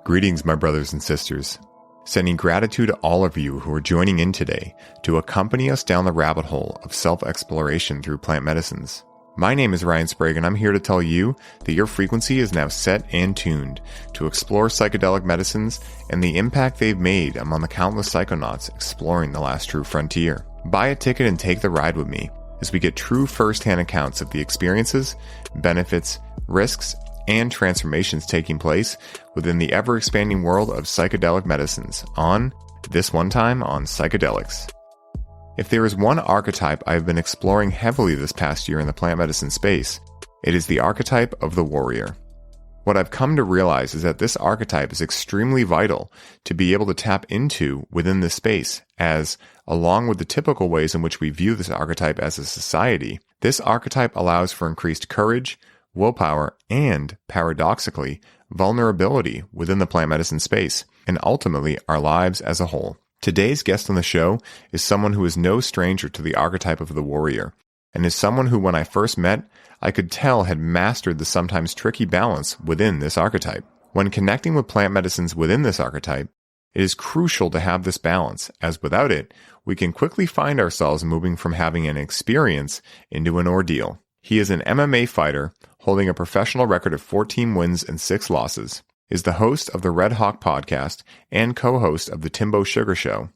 Greetings, my brothers and sisters. Sending gratitude to all of you who are joining in today to accompany us down the rabbit hole of self-exploration through plant medicines. My name is Ryan Sprague, and I'm here to tell you that your frequency is now set and tuned to explore psychedelic medicines and the impact they've made among the countless psychonauts exploring the last true frontier. Buy a ticket and take the ride with me as we get true first-hand accounts of the experiences, benefits, risks, and transformations taking place within the ever-expanding world of psychedelic medicines on This One Time on Psychedelics. If there is one archetype I have been exploring heavily this past year in the plant medicine space, it is the archetype of the warrior. What I've come to realize is that this archetype is extremely vital to be able to tap into within this space, as, along with the typical ways in which we view this archetype as a society, this archetype allows for increased courage, willpower, and, paradoxically, vulnerability within the plant medicine space, and ultimately our lives as a whole. Today's guest on the show is someone who is no stranger to the archetype of the warrior, and is someone who, when I first met, I could tell had mastered the sometimes tricky balance within this archetype. When connecting with plant medicines within this archetype, it is crucial to have this balance, as without it, we can quickly find ourselves moving from having an experience into an ordeal. He is an MMA fighter, holding a professional record of 14 wins and 6 losses, is the host of the Red Hawk podcast and co-host of the Timbo Suga show,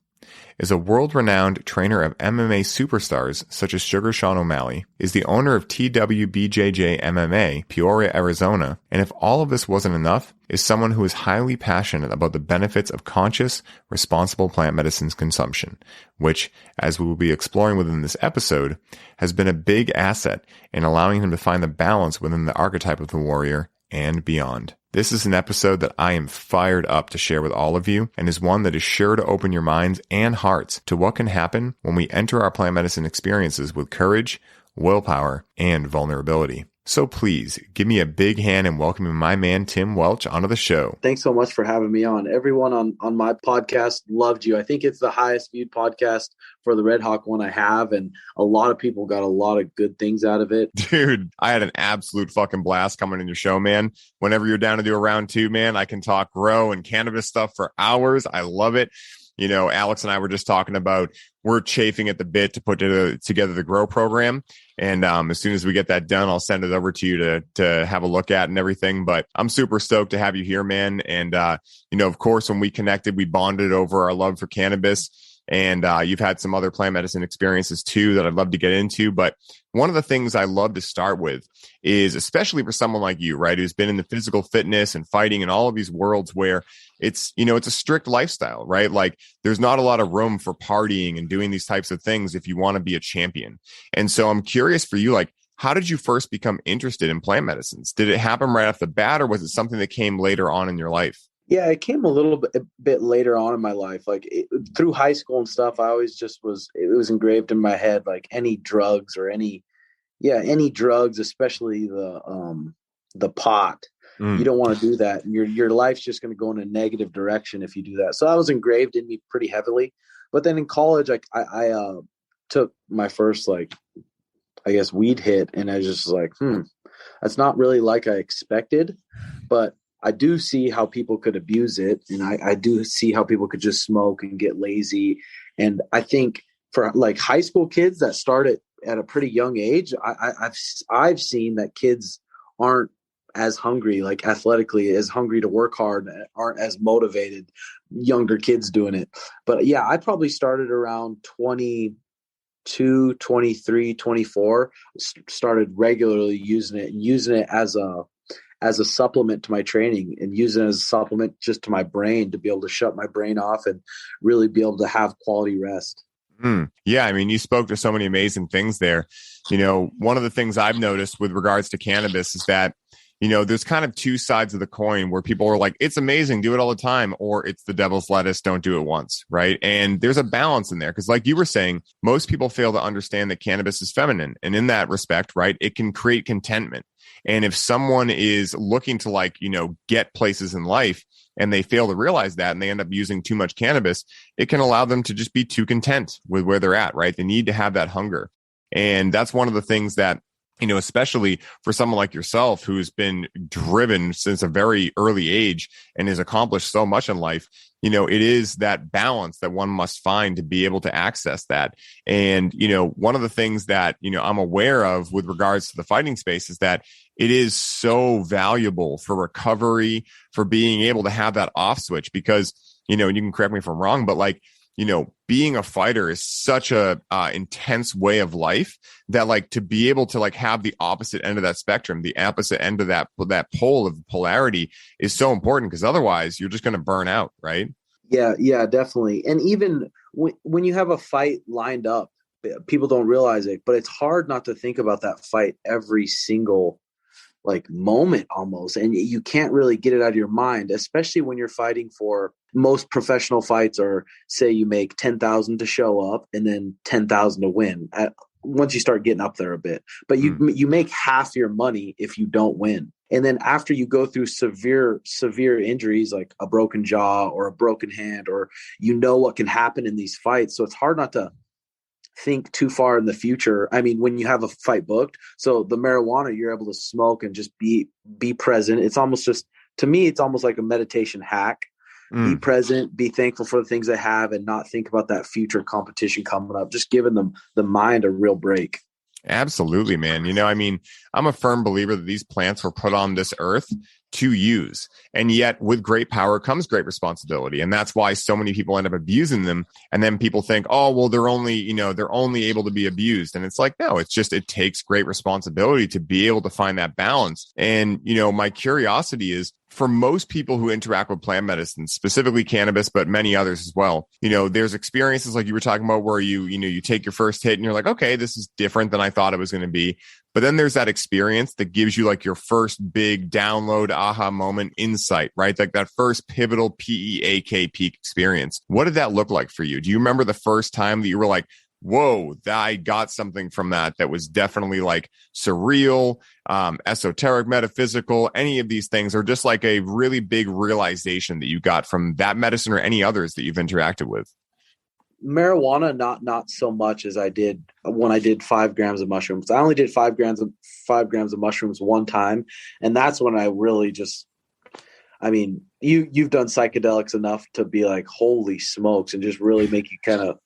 is a world-renowned trainer of MMA superstars such as Sugar Sean O'Malley, is the owner of TW BJJ MMA, Peoria, Arizona, and if all of this wasn't enough, is someone who is highly passionate about the benefits of conscious, responsible plant medicines consumption, which, as we will be exploring within this episode, has been a big asset in allowing him to find the balance within the archetype of the warrior and beyond. This is an episode that I am fired up to share with all of you, and is one that is sure to open your minds and hearts to what can happen when we enter our plant medicine experiences with courage, willpower, and vulnerability. So please, give me a big hand in welcoming my man Tim Welch onto the show. Thanks so much for having me on. Everyone on my podcast loved you. I think it's the highest viewed podcast for the Red Hawk one I have, and a lot of people got a lot of good things out of it. Dude, I had an absolute fucking blast coming in your show, man. Whenever you're down to do a round two, man, I can talk grow and cannabis stuff for hours. I love it. You know, Alex and I were just talking about we're chafing at the bit to put together the grow program. And as soon as we get that done, I'll send it over to you to have a look at and everything. But I'm super stoked to have you here, man. And, you know, of course, when we connected, we bonded over our love for cannabis. And you've had some other plant medicine experiences too that I'd love to get into. But one of the things I love to start with is, especially for someone like you, right, who's been in the physical fitness and fighting and all of these worlds where it's, you know, it's a strict lifestyle, right? Like there's not a lot of room for partying and doing these types of things if you want to be a champion. And so I'm curious for you, like, how did you first become interested in plant medicines? Did it happen right off the bat, or was it something that came later on in your life? Yeah, it came a little bit later on in my life. Like through high school and stuff, I always just it was engraved in my head, like any drugs or any drugs, especially the pot. You don't want to do that. Your life's just going to go in a negative direction if you do that. So that was engraved in me pretty heavily. But then in college, I took my first, like, I guess, weed hit, and I just was like, that's not really like I expected, but I do see how people could abuse it. And I do see how people could just smoke and get lazy. And I think for like high school kids that start at a pretty young age, I've seen that kids aren't as hungry, like athletically as hungry to work hard, aren't as motivated, younger kids doing it. But yeah, I probably started around 22, 23, 24, started regularly using it as a supplement to my training, and using it as a supplement just to my brain to be able to shut my brain off and really be able to have quality rest. Yeah, I mean, you spoke to so many amazing things there. You know, one of the things I've noticed with regards to cannabis is that, you know, there's kind of two sides of the coin where people are like, it's amazing, do it all the time, or it's the devil's lettuce, don't do it once, right? And there's a balance in there because, like you were saying, most people fail to understand that cannabis is feminine. And in that respect, right, it can create contentment. And if someone is looking to, like, you know, get places in life and they fail to realize that and they end up using too much cannabis, it can allow them to just be too content with where they're at, right? They need to have that hunger. And that's one of the things that especially for someone like yourself who's been driven since a very early age and has accomplished so much in life, it is that balance that one must find to be able to access that. And, one of the things that, I'm aware of with regards to the fighting space is that it is so valuable for recovery, for being able to have that off switch, because, and you can correct me if I'm wrong, but like, being a fighter is such a intense way of life that like to be able to like have the opposite end of that spectrum, the opposite end of that pole of polarity is so important, because otherwise you're just going to burn out. Right. Yeah, definitely. And even when you have a fight lined up, people don't realize it, but it's hard not to think about that fight every single like moment almost. And you can't really get it out of your mind, especially when you're fighting for most professional fights, or say you make 10,000 to show up and then 10,000 to win once you start getting up there a bit, but you make half your money if you don't win. And then after you go through severe injuries, like a broken jaw or a broken hand, or what can happen in these fights. So it's hard not to think too far in the future. I mean, when you have a fight booked, so the marijuana, you're able to smoke and just be present. It's almost just, to me, it's almost like a meditation hack. Be present, be thankful for the things I have, and not think about that future competition coming up, just giving them the mind a real break. Absolutely, man. I'm a firm believer that these plants were put on this earth to use. And yet with great power comes great responsibility. And that's why so many people end up abusing them. And then people think, oh, well, they're only able to be abused. And it's like, no, it takes great responsibility to be able to find that balance. And, my curiosity is, for most people who interact with plant medicine, specifically cannabis, but many others as well, there's experiences like you were talking about where you take your first hit and you're like, okay, this is different than I thought it was going to be. But then there's that experience that gives you like your first big download, aha moment, insight, right? Like that first pivotal PEAK peak experience. What did that look like for you? Do you remember the first time that you were like, whoa, I got something from that was definitely like surreal, esoteric, metaphysical, any of these things, or just like a really big realization that you got from that medicine or any others that you've interacted with? Marijuana, not so much as I did when I did 5 grams of mushrooms. I only did 5 grams of mushrooms one time. And that's when I really just, I mean, you've done psychedelics enough to be like, holy smokes, and just really make you kind of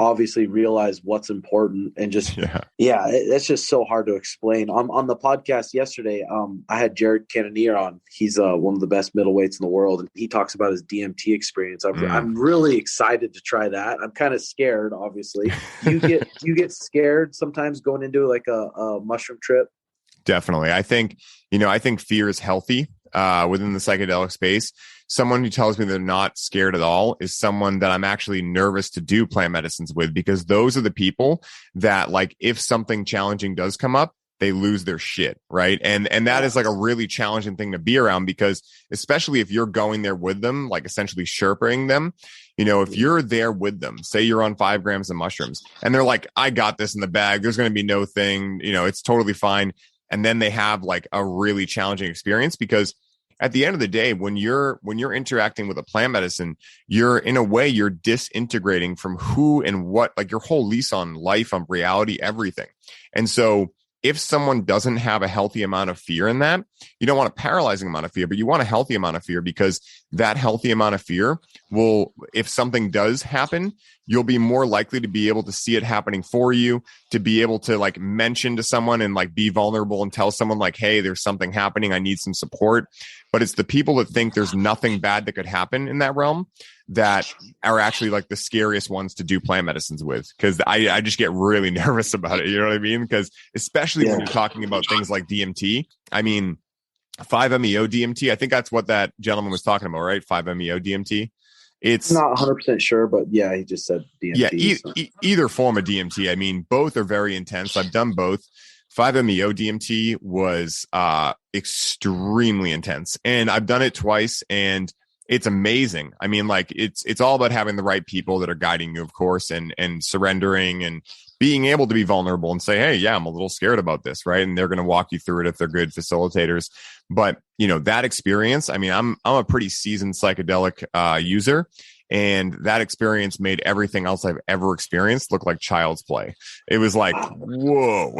obviously realize what's important. And just it's just so hard to explain. On the podcast yesterday, I had Jared Cannonier on. He's one of the best middleweights in the world, and he talks about his DMT experience. I'm really excited to try that. I'm kind of scared, obviously. You get scared sometimes going into like a mushroom trip? Definitely. I think fear is healthy within the psychedelic space. Someone who tells me they're not scared at all is someone that I'm actually nervous to do plant medicines with, because those are the people that, like, if something challenging does come up, they lose their shit, right? And that is like a really challenging thing to be around, because especially if you're going there with them, like essentially sherping them, if you're there with them, say you're on 5 grams of mushrooms and they're like, I got this in the bag, there's going to be no thing, it's totally fine. And then they have like a really challenging experience, because at the end of the day, when you're interacting with a plant medicine, you're disintegrating from who and what, like your whole lease on life, on reality, everything. And so if someone doesn't have a healthy amount of fear in that, you don't want a paralyzing amount of fear, but you want a healthy amount of fear, because that healthy amount of fear will, if something does happen, you'll be more likely to be able to see it happening for you, to be able to like mention to someone and like be vulnerable and tell someone like, hey, there's something happening, I need some support. But it's the people that think there's nothing bad that could happen in that realm that are actually like the scariest ones to do plant medicines with, because I just get really nervous about it. You know what I mean? Because especially when you're talking about things like DMT, I mean, 5-MeO DMT, I think that's what that gentleman was talking about, right? 5-MeO DMT. It's not 100% sure, but yeah, he just said DMT. Yeah, either form of DMT. I mean, both are very intense. I've done both. 5-MeO DMT was extremely intense, and I've done it twice, and it's amazing. I mean, like it's all about having the right people that are guiding you, of course, and surrendering and being able to be vulnerable and say, hey, yeah, I'm a little scared about this, right? And they're going to walk you through it if they're good facilitators. But that experience, I mean, I'm a pretty seasoned psychedelic user, And that experience made everything else I've ever experienced look like child's play. It was like, whoa.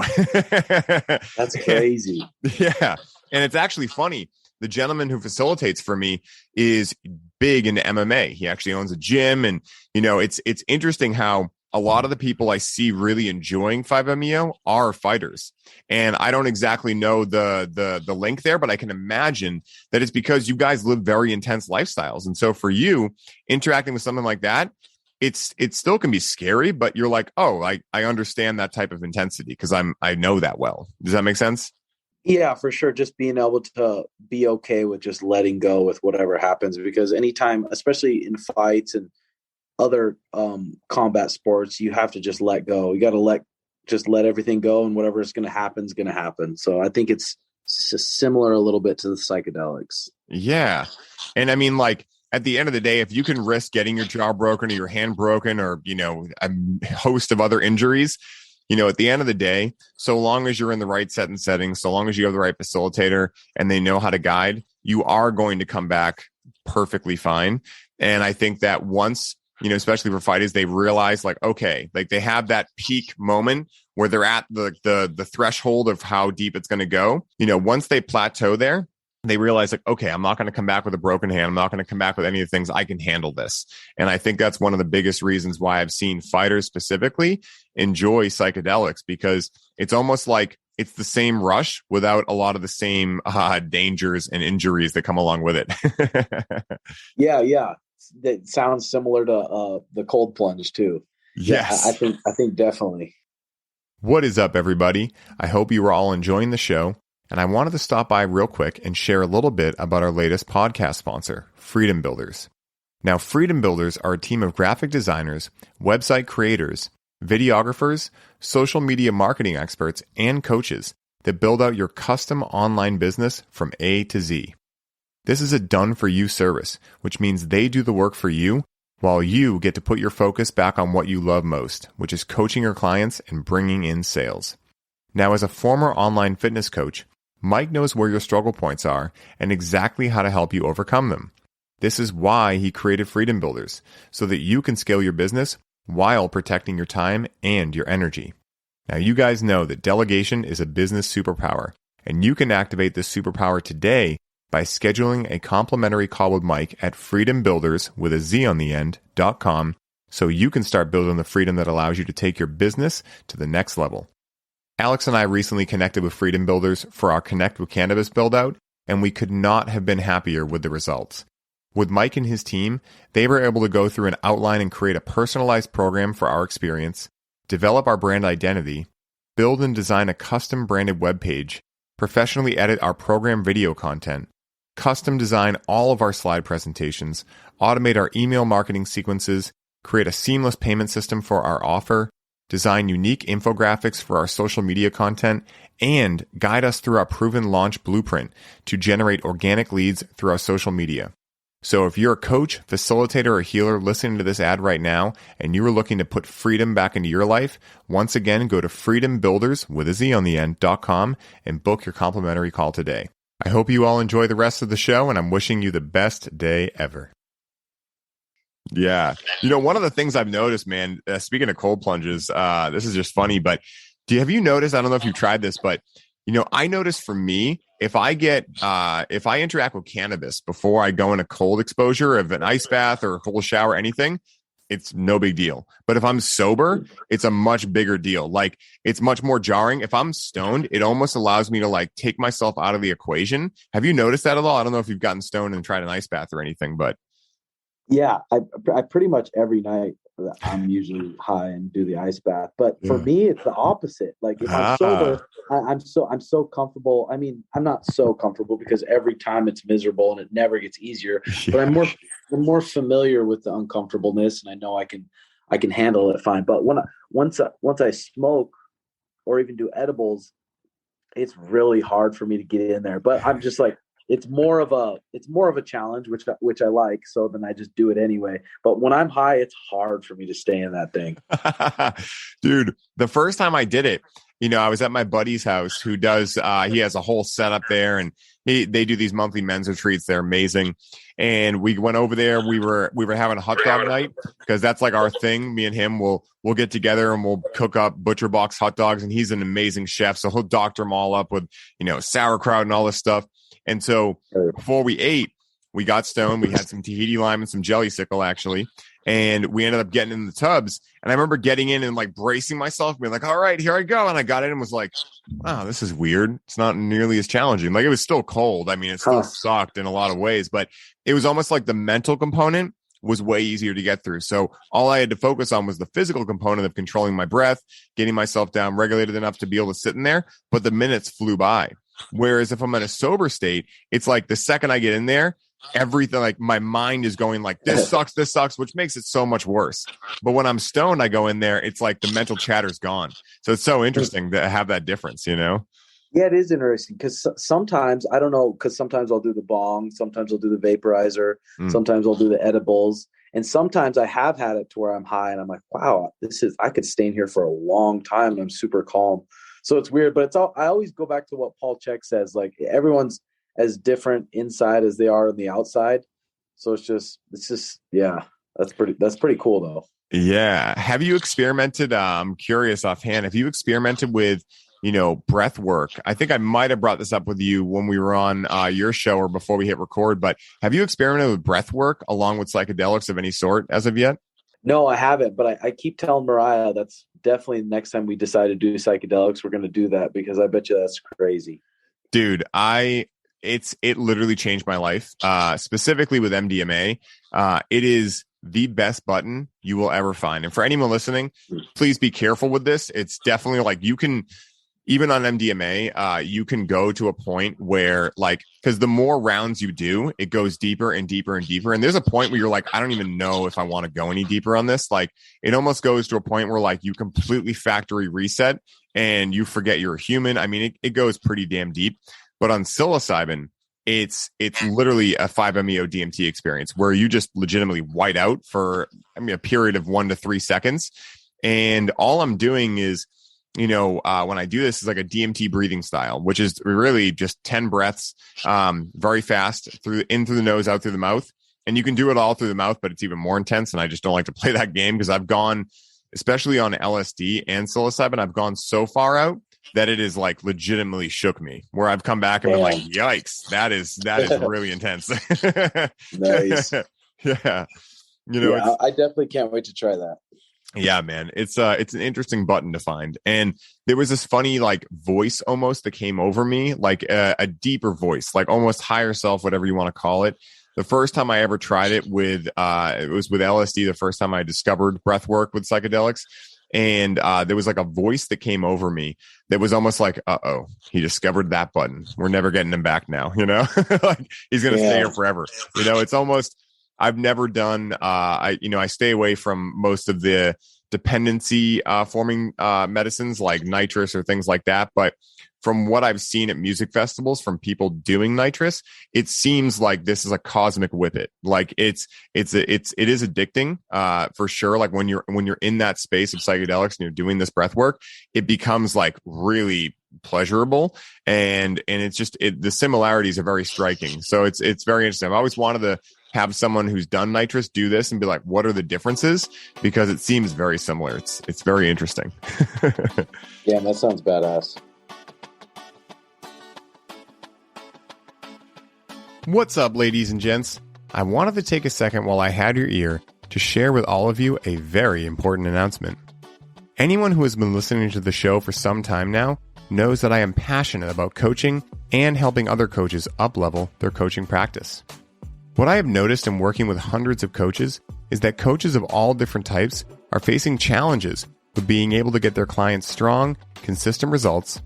That's crazy. Yeah. And it's actually funny. The gentleman who facilitates for me is big into MMA. He actually owns a gym. And, it's interesting how a lot of the people I see really enjoying 5-MeO are fighters. And I don't exactly know the link there, but I can imagine that it's because you guys live very intense lifestyles. And so for you, interacting with something like that, it still can be scary, but you're like, oh, I understand that type of intensity because I know that well. Does that make sense? Yeah, for sure. Just being able to be okay with just letting go with whatever happens, because anytime, especially in fights and other combat sports, you have to just let go. You got to let everything go, and whatever is going to happen is going to happen. So I think it's similar a little bit to the psychedelics. Yeah. And I mean, like, at the end of the day, if you can risk getting your jaw broken or your hand broken or, a host of other injuries, at the end of the day, so long as you're in the right set and setting, so long as you have the right facilitator and they know how to guide, you are going to come back perfectly fine. And I think that once, especially for fighters, they realize like, okay, like they have that peak moment where they're at the threshold of how deep it's going to go. Once they plateau there, they realize like, okay, I'm not going to come back with a broken hand. I'm not going to come back with any of the things. I can handle this. And I think that's one of the biggest reasons why I've seen fighters specifically enjoy psychedelics, because it's almost like it's the same rush without a lot of the same dangers and injuries that come along with it. Yeah. That sounds similar to the cold plunge too. Yes. Yeah, I think definitely. What is up, everybody? I hope you are all enjoying the show. And I wanted to stop by real quick and share a little bit about our latest podcast sponsor, Freedom Builders. Now, Freedom Builders are a team of graphic designers, website creators, videographers, social media marketing experts, and coaches that build out your custom online business from A to Z. This is a done-for-you service, which means they do the work for you while you get to put your focus back on what you love most, which is coaching your clients and bringing in sales. Now, as a former online fitness coach, Mike knows where your struggle points are and exactly how to help you overcome them. This is why he created Freedom Builders, so that you can scale your business while protecting your time and your energy. Now, you guys know that delegation is a business superpower, and you can activate this superpower today by scheduling a complimentary call with Mike at freedombuilders.com so you can start building the freedom that allows you to take your business to the next level. Alex and I recently connected with Freedom Builders for our Connect with Cannabis build-out, and we could not have been happier with the results. With Mike and his team, they were able to go through an outline and create a personalized program for our experience, develop our brand identity, build and design a custom branded webpage, professionally edit our program video content, custom design all of our slide presentations, automate our email marketing sequences, create a seamless payment system for our offer, design unique infographics for our social media content, and guide us through our proven launch blueprint to generate organic leads through our social media. So if you're a coach, facilitator, or healer listening to this ad right now, and you are looking to put freedom back into your life, once again, go to freedombuilders.com and book your complimentary call today. I hope you all enjoy the rest of the show, and I'm wishing you the best day ever. Yeah. One of the things I've noticed, man, speaking of cold plunges, this is just funny, but have you noticed, I don't know if you've tried this, but, I noticed for me, if I interact with cannabis before I go in a cold exposure of an ice bath or a cold shower, anything, it's no big deal. But if I'm sober, it's a much bigger deal. Like, it's much more jarring. If I'm stoned, it almost allows me to like take myself out of the equation. Have you noticed that at all? I don't know if you've gotten stoned and tried an ice bath or anything, but. Yeah, I pretty much every night I'm usually high and do the ice bath. But for me, it's the opposite. Like if I'm sober, I'm so comfortable. I mean, I'm not so comfortable because every time it's miserable and it never gets easier. Yeah. But I'm more familiar with the uncomfortableness, and I know I can handle it fine. But once I smoke or even do edibles, it's really hard for me to get in there. But I'm just like, it's more of a challenge, which I like. So then I just do it anyway. But when I'm high, it's hard for me to stay in that thing. Dude, the first time I did it, I was at my buddy's house who does, he has a whole setup there, and, They do these monthly men's retreats. They're amazing. And we went over there. We were having a hot dog night because that's like our thing. Me and him we'll get together and we'll cook up butcher box hot dogs. And he's an amazing chef, so he'll doctor them all up with sauerkraut and all this stuff. And so before we ate, we got stoned. We had some Tahiti lime and some jelly sickle, actually. And we ended up getting in the tubs. And I remember getting in and like bracing myself, being like, all right, here I go. And I got in and was like, wow, this is weird. It's not nearly as challenging. Like, it was still cold. I mean, it still sucked in a lot of ways, but it was almost like the mental component was way easier to get through. So all I had to focus on was the physical component of controlling my breath, getting myself down regulated enough to be able to sit in there. But the minutes flew by. Whereas if I'm in a sober state, it's like the second I get in there, everything, like my mind is going like, this sucks, which makes it so much worse. But when I'm stoned, I go in there, it's like the mental chatter's gone. So it's so interesting to have that difference, Yeah, it is interesting because sometimes, I don't know, because sometimes I'll do the bong, sometimes I'll do the vaporizer, sometimes I'll do the edibles. And sometimes I have had it to where I'm high and I'm like, wow, I could stay in here for a long time and I'm super calm. So it's weird, but I always go back to what Paul Chek says, like everyone's as different inside as they are on the outside. So it's just, yeah, that's pretty cool though. Yeah. Have you experimented? I'm curious offhand. Have you experimented with, breath work? I think I might have brought this up with you when we were on your show or before we hit record, but have you experimented with breath work along with psychedelics of any sort as of yet? No, I haven't, but I keep telling Mariah that's definitely next time we decide to do psychedelics, we're going to do that because I bet you that's crazy. Dude, it literally changed my life, specifically with MDMA. It is the best button you will ever find. And for anyone listening, please be careful with this. It's definitely like you can, even on MDMA, you can go to a point where like, because the more rounds you do, it goes deeper and deeper and deeper. And there's a point where you're like, I don't even know if I want to go any deeper on this. Like it almost goes to a point where like you completely factory reset and you forget you're a human. I mean, it goes pretty damn deep. But on psilocybin, it's literally a 5-MeO DMT experience where you just legitimately white out for a period of 1 to 3 seconds. And all I'm doing is, when I do this is like a DMT breathing style, which is really just 10 breaths, very fast in through the nose, out through the mouth. And you can do it all through the mouth, but it's even more intense. And I just don't like to play that game because I've gone, especially on LSD and psilocybin, I've gone so far out that it is like legitimately shook me, where I've come back and been like, yikes, that is really intense. Nice. Yeah. I definitely can't wait to try that. Yeah, man. It's an interesting button to find. And there was this funny like voice almost that came over me, like a deeper voice, like almost higher self, whatever you want to call it. The first time I ever tried it it was with LSD, the first time I discovered breath work with psychedelics. And there was like a voice that came over me that was almost like, uh-oh, he discovered that button. We're never getting him back now, like he's going to stay here forever. It's almost, I've never done, I stay away from most of the dependency forming medicines like nitrous or things like that. But from what I've seen at music festivals from people doing nitrous, it seems like this is a cosmic whippet. Like it is addicting for sure. Like when you're in that space of psychedelics and you're doing this breath work, it becomes like really pleasurable. And it's just, the similarities are very striking. So it's very interesting. I've always wanted to have someone who's done nitrous do this and be like, what are the differences? Because it seems very similar. It's very interesting. Yeah, that sounds badass. What's up, ladies and gents? I wanted to take a second while I had your ear to share with all of you a very important announcement. Anyone who has been listening to the show for some time now knows that I am passionate about coaching and helping other coaches up-level their coaching practice. What I have noticed in working with hundreds of coaches is that coaches of all different types are facing challenges with being able to get their clients strong, consistent results,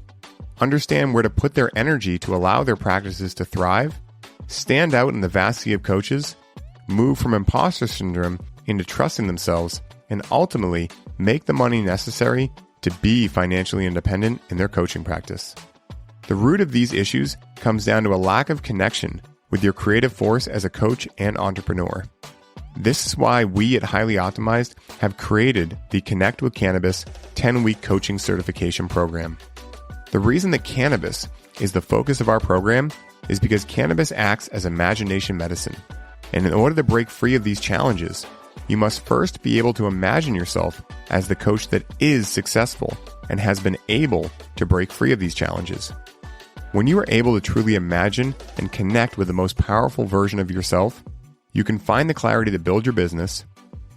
understand where to put their energy to allow their practices to thrive, stand out in the vast sea of coaches, move from imposter syndrome into trusting themselves, and ultimately make the money necessary to be financially independent in their coaching practice. The root of these issues comes down to a lack of connection with your creative force as a coach and entrepreneur. This is why we at Highly Optimized have created the Connect with Cannabis 10-week coaching certification program. The reason that cannabis is the focus of our program is because cannabis acts as imagination medicine. And in order to break free of these challenges, you must first be able to imagine yourself as the coach that is successful and has been able to break free of these challenges. When you are able to truly imagine and connect with the most powerful version of yourself, you can find the clarity to build your business,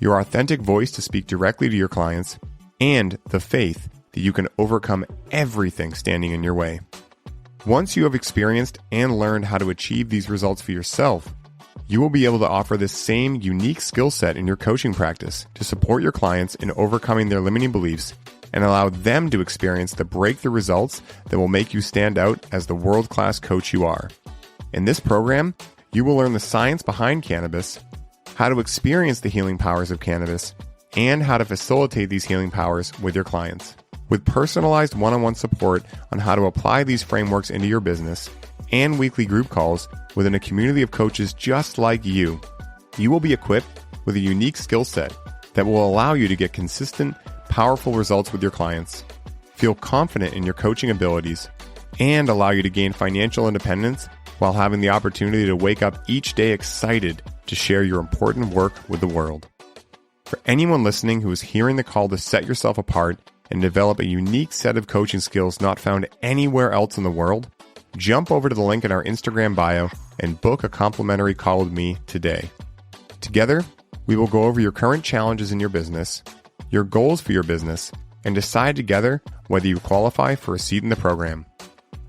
your authentic voice to speak directly to your clients, and the faith that you can overcome everything standing in your way. Once you have experienced and learned how to achieve these results for yourself, you will be able to offer this same unique skill set in your coaching practice to support your clients in overcoming their limiting beliefs and allow them to experience the breakthrough results that will make you stand out as the world-class coach you are. In this program, you will learn the science behind cannabis, how to experience the healing powers of cannabis, and how to facilitate these healing powers with your clients. With personalized one-on-one support on how to apply these frameworks into your business and weekly group calls within a community of coaches just like you will be equipped with a unique skill set that will allow you to get consistent, powerful results with your clients, feel confident in your coaching abilities, and allow you to gain financial independence while having the opportunity to wake up each day excited to share your important work with the world. For anyone listening who is hearing the call to set yourself apart and develop a unique set of coaching skills not found anywhere else in the world, jump over to the link in our Instagram bio and book a complimentary call with me today. Together, we will go over your current challenges in your business, your goals for your business, and decide together whether you qualify for a seat in the program.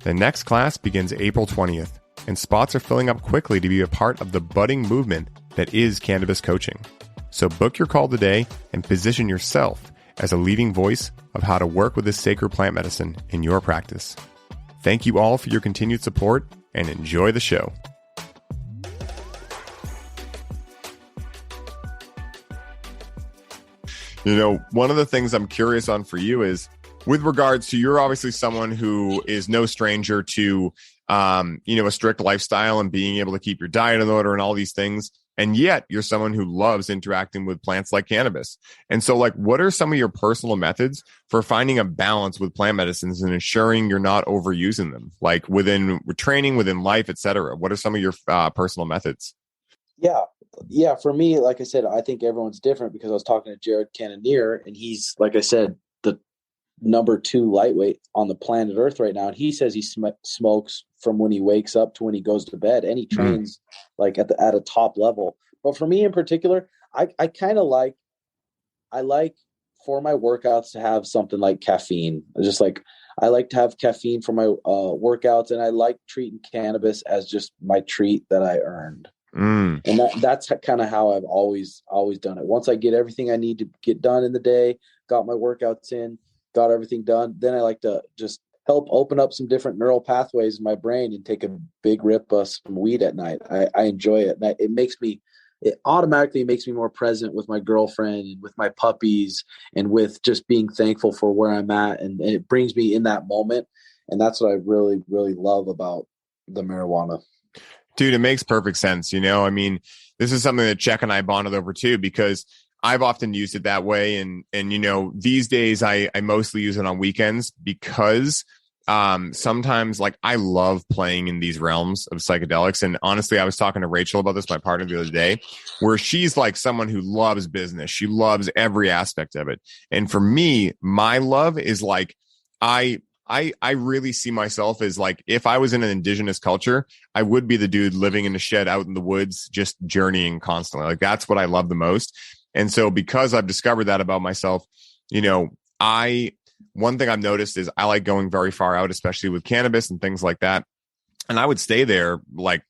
The next class begins April 20th, and spots are filling up quickly to be a part of the budding movement that is cannabis coaching. So book your call today and position yourself as a leading voice of how to work with this sacred plant medicine in your practice. Thank you all for your continued support and enjoy the show. You know, one of the things I'm curious on for you is with regards to, you're obviously someone who is no stranger to, a strict lifestyle and being able to keep your diet in order and all these things. And yet you're someone who loves interacting with plants like cannabis. And so what are some of your personal methods for finding a balance with plant medicines and ensuring you're not overusing them, like within training, within life, et cetera? What are some of your personal methods? Yeah. For me, like I said, I think everyone's different because I was talking to Jared Cannonier and he's, like I said, the number 2 lightweight on the planet Earth right now. And he says he smokes from when he wakes up to when he goes to bed, and he trains at a top level. But for me in particular, I like for my workouts to have something like caffeine. Just I like to have caffeine for my workouts, and I like treating cannabis as just my treat that I earned. And that's kind of how I've always done it. Once I get everything I need to get done in the day, got my workouts in, got everything done, then I like to just help open up some different neural pathways in my brain and take a big rip of some weed at night. I enjoy it. And it automatically makes me more present with my girlfriend and with my puppies and with just being thankful for where I'm at. And it brings me in that moment. And that's what I really, really love about the marijuana. Dude, it makes perfect sense. This is something that Czech and I bonded over too, because I've often used it that way. And these days I mostly use it on weekends because sometimes I love playing in these realms of psychedelics. And honestly, I was talking to Rachel about this, my partner, the other day, where she's someone who loves business. She loves every aspect of it. And for me, my love is I really see myself as if I was in an indigenous culture, I would be the dude living in a shed out in the woods, just journeying constantly. That's what I love the most. And so because I've discovered that about myself, one thing I've noticed is I like going very far out, especially with cannabis and things like that. And I would stay there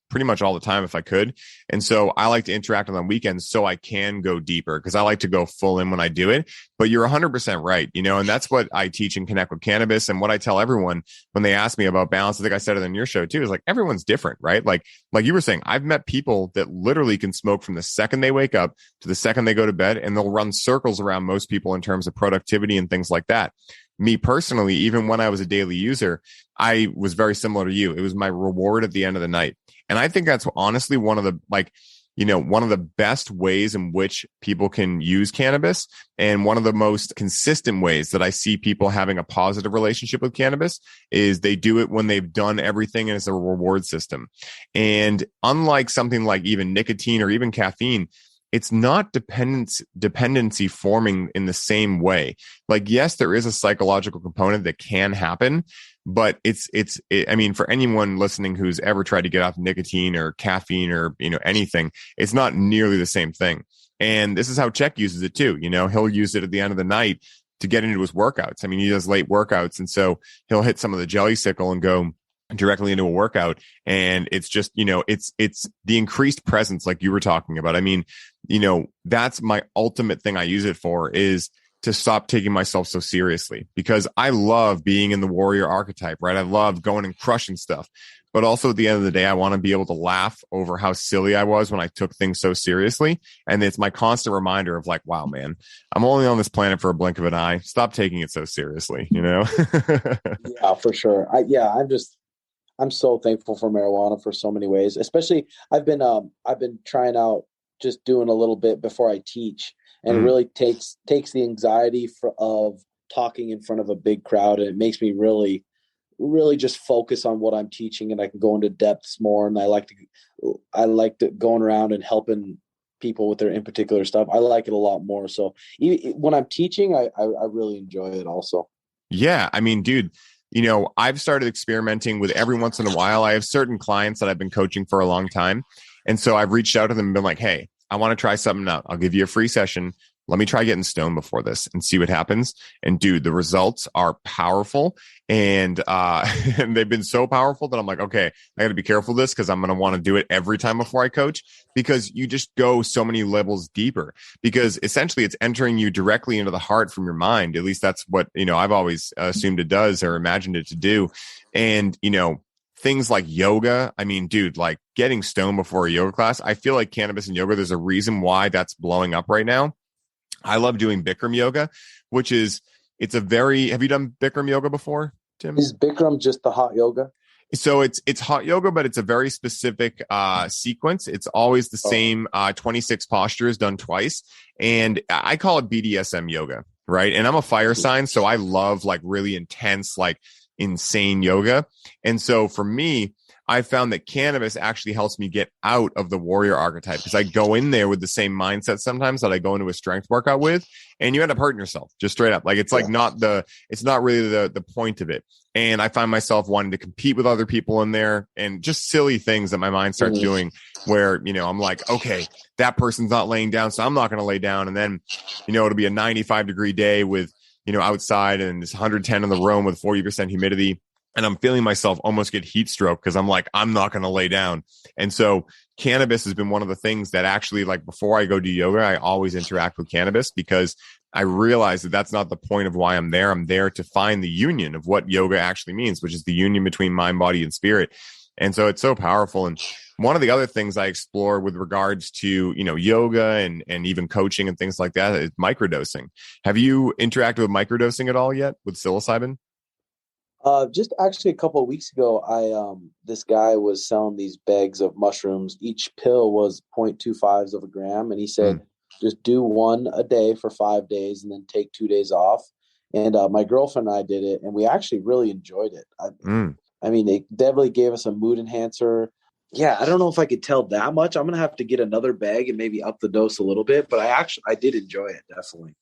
pretty much all the time if I could. And so I like to interact on the weekends so I can go deeper because I like to go full in when I do it. But you're 100% right, and that's what I teach and connect with cannabis. And what I tell everyone when they ask me about balance, I think I said it in your show too, is everyone's different, right? Like you were saying, I've met people that literally can smoke from the second they wake up to the second they go to bed, and they'll run circles around most people in terms of productivity and things like that. Me personally, even when I was a daily user, I was very similar to you. It was my reward at the end of the night. And I think that's honestly one of the, one of the best ways in which people can use cannabis, and one of the most consistent ways that I see people having a positive relationship with cannabis, is they do it when they've done everything and it's a reward system. And unlike something like even nicotine or even caffeine, it's not dependency forming in the same way. Like, yes, there is a psychological component that can happen, but I mean, for anyone listening who's ever tried to get off nicotine or caffeine or, anything, it's not nearly the same thing. And this is how Czech uses it too. He'll use it at the end of the night to get into his workouts. I mean, he does late workouts. And so he'll hit some of the jelly sickle and go directly into a workout. And it's just, it's the increased presence like you were talking about. I mean, that's my ultimate thing I use it for, is to stop taking myself so seriously, because I love being in the warrior archetype, right? I love going and crushing stuff. But also at the end of the day, I want to be able to laugh over how silly I was when I took things so seriously. And it's my constant reminder of like, wow, man, I'm only on this planet for a blink of an eye. Stop taking it so seriously, Yeah, for sure. I'm so thankful for marijuana for so many ways. Especially I've been trying out just doing a little bit before I teach, and it really takes the anxiety of talking in front of a big crowd, and it makes me really, really just focus on what I'm teaching, and I can go into depths more. And I like to going around and helping people with their in particular stuff. I like it a lot more. So when I'm teaching, I really enjoy it also. Yeah, I mean, dude, I've started experimenting with every once in a while. I have certain clients that I've been coaching for a long time. And so I've reached out to them and been like, hey, I want to try something out. I'll give you a free session. Let me try getting stoned before this and see what happens. And dude, the results are powerful. And, and they've been so powerful that I'm like, okay, I got to be careful of this, because I'm going to want to do it every time before I coach, because you just go so many levels deeper, because essentially it's entering you directly into the heart from your mind. At least that's what, I've always assumed it does, or imagined it to do. And, things like yoga. I mean, dude, like getting stoned before a yoga class, I feel like cannabis and yoga, there's a reason why that's blowing up right now. I love doing Bikram yoga, which is, have you done Bikram yoga before, Tim? Is Bikram just the hot yoga? So it's hot yoga, but it's a very specific sequence. It's always the same 26 postures done twice. And I call it BDSM yoga, right? And I'm a fire sign, so I love like really intense, like insane yoga. And so for me, I found that cannabis actually helps me get out of the warrior archetype, because I go in there with the same mindset sometimes that I go into a strength workout with, and you end up hurting yourself just straight up. Like it's like it's not really the point of it. And I find myself wanting to compete with other people in there, and just silly things that my mind starts doing, where, I'm like, okay, that person's not laying down, so I'm not going to lay down. And then, it'll be a 95-degree day with, outside, and it's 110 in the room with 40% humidity. And I'm feeling myself almost get heat stroke, because I'm like, I'm not going to lay down. And so cannabis has been one of the things that actually, like, before I go do yoga, I always interact with cannabis, because I realize that that's not the point of why I'm there. I'm there to find the union of what yoga actually means, which is the union between mind, body, and spirit. And so it's so powerful. And one of the other things I explore with regards to, yoga and even coaching and things like that is microdosing. Have you interacted with microdosing at all yet with psilocybin? Just actually a couple of weeks ago, this guy was selling these bags of mushrooms. Each pill was 0.25 of a gram. And he said, just do one a day for 5 days and then take 2 days off. And my girlfriend and I did it, and we actually really enjoyed it. I mean, it definitely gave us a mood enhancer. Yeah, I don't know if I could tell that much. I'm going to have to get another bag and maybe up the dose a little bit. But I did enjoy it, definitely.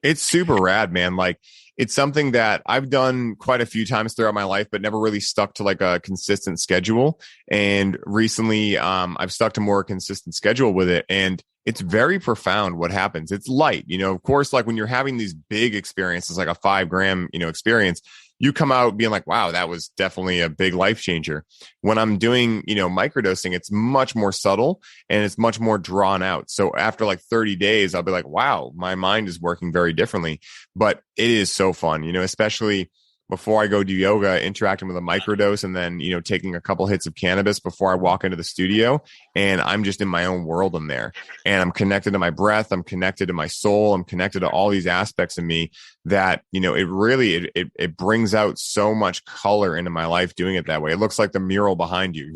It's super rad, man. Like, it's something that I've done quite a few times throughout my life, but never really stuck to like a consistent schedule. And recently, I've stuck to more a consistent schedule with it. And it's very profound what happens. It's light, of course, like when you're having these big experiences, like a 5 gram, experience, you come out being like, wow, that was definitely a big life changer. When I'm doing, microdosing, it's much more subtle and it's much more drawn out. So after like 30 days, I'll be like, wow, my mind is working very differently. But it is so fun, especially before I go do yoga, interacting with a microdose, and then, taking a couple hits of cannabis before I walk into the studio, and I'm just in my own world in there, and I'm connected to my breath. I'm connected to my soul. I'm connected to all these aspects of me that, it really, it brings out so much color into my life doing it that way. It looks like the mural behind you,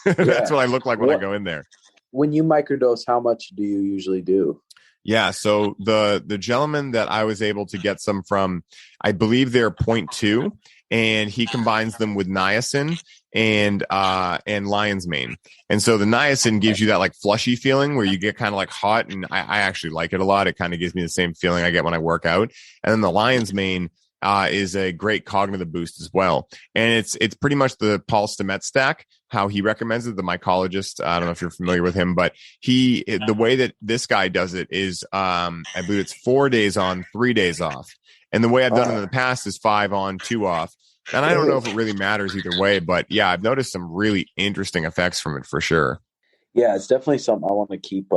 That's what I look like when I go in there. when you microdose, how much do you usually do? Yeah. So the gentleman that I was able to get some from, I believe they're 0.2, and he combines them with niacin and lion's mane. And so the niacin gives you that like flushy feeling where you get kind of like hot, and I actually like it a lot. It kind of gives me the same feeling I get when I work out. And then the lion's mane is a great cognitive boost as well. And it's pretty much the Paul Stamets stack, how he recommends it, the mycologist. I don't know if you're familiar with him, but the way that this guy does it is, I believe it's 4 days on, 3 days off. And the way I've done it in the past is 5 on, 2 off. And I don't know if it really matters either way, but yeah, I've noticed some really interesting effects from it for sure. Yeah, it's definitely something I want to keep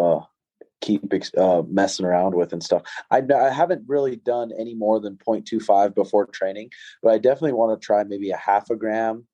messing around with and stuff. I haven't really done any more than 0.25 before training, but I definitely want to try maybe a half a gram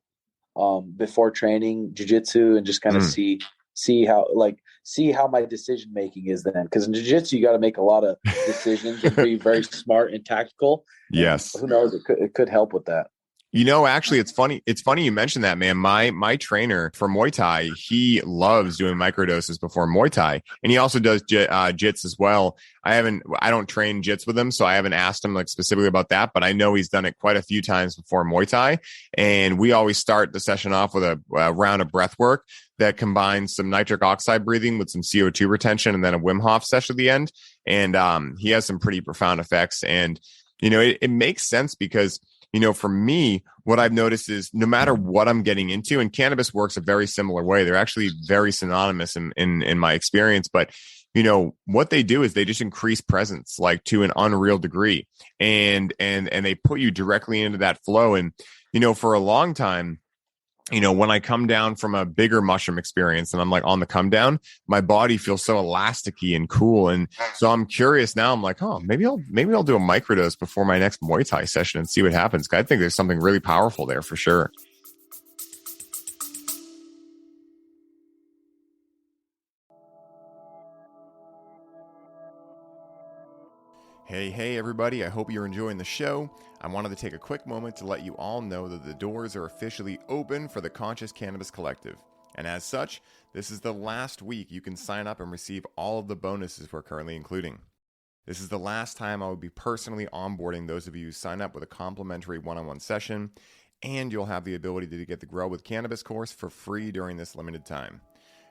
before training jiu-jitsu, and just kind of see how my decision making is then, because in jiu-jitsu you got to make a lot of decisions and be very smart and tactical. Yes. And who knows, it could help with that. You know, actually, it's funny you mentioned that, man. My trainer for Muay Thai, he loves doing microdoses before Muay Thai, and he also does jits as well. I don't train jits with him, so I haven't asked him like specifically about that, but I know he's done it quite a few times before Muay Thai. And we always start the session off with a round of breath work that combines some nitric oxide breathing with some CO2 retention, and then a Wim Hof session at the end. And he has some pretty profound effects. And you know, it makes sense because, you know, for me, what I've noticed is no matter what I'm getting into, and cannabis works a very similar way. They're actually very synonymous in my experience. But, you know, what they do is they just increase presence like to an unreal degree, and they put you directly into that flow. And, you know, for a long time, you know, when I come down from a bigger mushroom experience and I'm like on the come down, my body feels so elasticy and cool. And so I'm curious now. I'm like, oh, maybe I'll do a microdose before my next Muay Thai session and see what happens. I think there's something really powerful there for sure. Hey, everybody. I hope you're enjoying the show. I wanted to take a quick moment to let you all know that the doors are officially open for the Conscious Cannabis Collective. And as such, this is the last week you can sign up and receive all of the bonuses we're currently including. This is the last time I will be personally onboarding those of you who sign up with a complimentary one-on-one session, and you'll have the ability to get the Grow with Cannabis course for free during this limited time.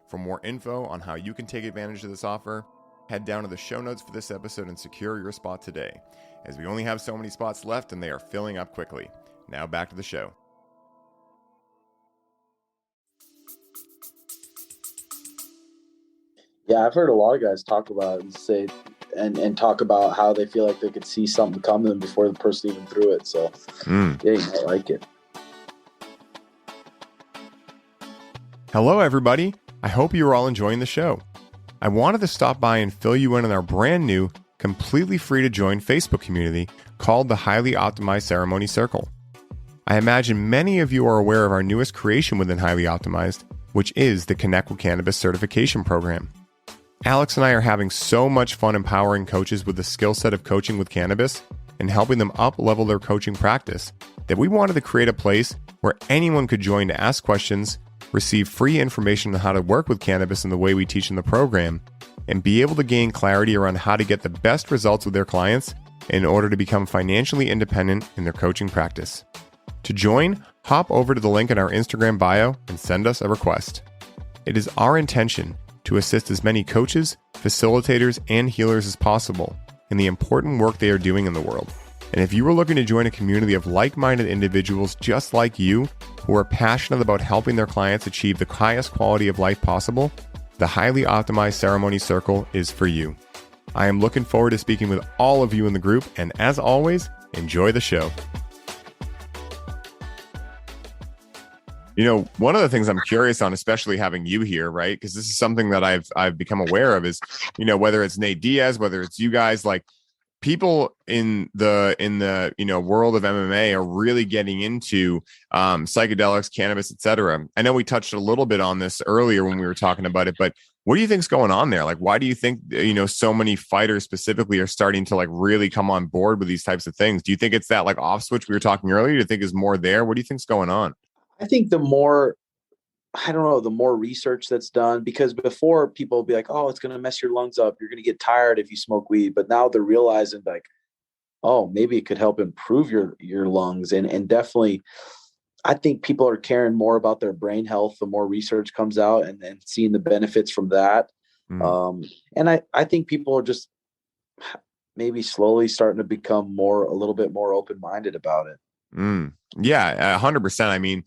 For more info on how you can take advantage of this offer, head down to the show notes for this episode and secure your spot today, as we only have so many spots left and they are filling up quickly. Now back to the show. Yeah, I've heard a lot of guys talk about it and say and talk about how they feel like they could see something coming before the person even threw it. So yeah, you might like it. Hello, everybody. I hope you are all enjoying the show. I wanted to stop by and fill you in on our brand new, completely free to join Facebook community called the Highly Optimized Ceremony Circle. I imagine many of you are aware of our newest creation within Highly Optimized, which is the Connect with Cannabis certification program. Alex and I are having so much fun empowering coaches with the skill set of coaching with cannabis and helping them up-level their coaching practice that we wanted to create a place where anyone could join to ask questions, receive free information on how to work with cannabis in the way we teach in the program, and be able to gain clarity around how to get the best results with their clients in order to become financially independent in their coaching practice. To join, hop over to the link in our Instagram bio and send us a request. It is our intention to assist as many coaches, facilitators, and healers as possible in the important work they are doing in the world. And if you are looking to join a community of like-minded individuals just like you, who are passionate about helping their clients achieve the highest quality of life possible, the Highly Optimized Ceremony Circle is for you. I am looking forward to speaking with all of you in the group, and as always, enjoy the show. You know, one of the things I'm curious on, especially having you here, right? Because this is something that I've become aware of is, you know, whether it's Nate Diaz, whether it's you guys, like people in the you know world of MMA are really getting into psychedelics, cannabis, etc. I know we touched a little bit on this earlier when we were talking about it, but what do you think's going on there? Like, why do you think, you know, so many fighters specifically are starting to like really come on board with these types of things? Do you think it's that like off switch we were talking earlier? Do you think is more there? What do you think's going on? I think the more I don't know, the more research that's done, because before people will be like, oh, it's going to mess your lungs up. You're going to get tired if you smoke weed. But now they're realizing like, oh, maybe it could help improve your lungs. And definitely, I think people are caring more about their brain health the more research comes out, and seeing the benefits from that. Mm. And I think people are just maybe slowly starting to become a little bit more open-minded about it. Yeah, 100%. I mean,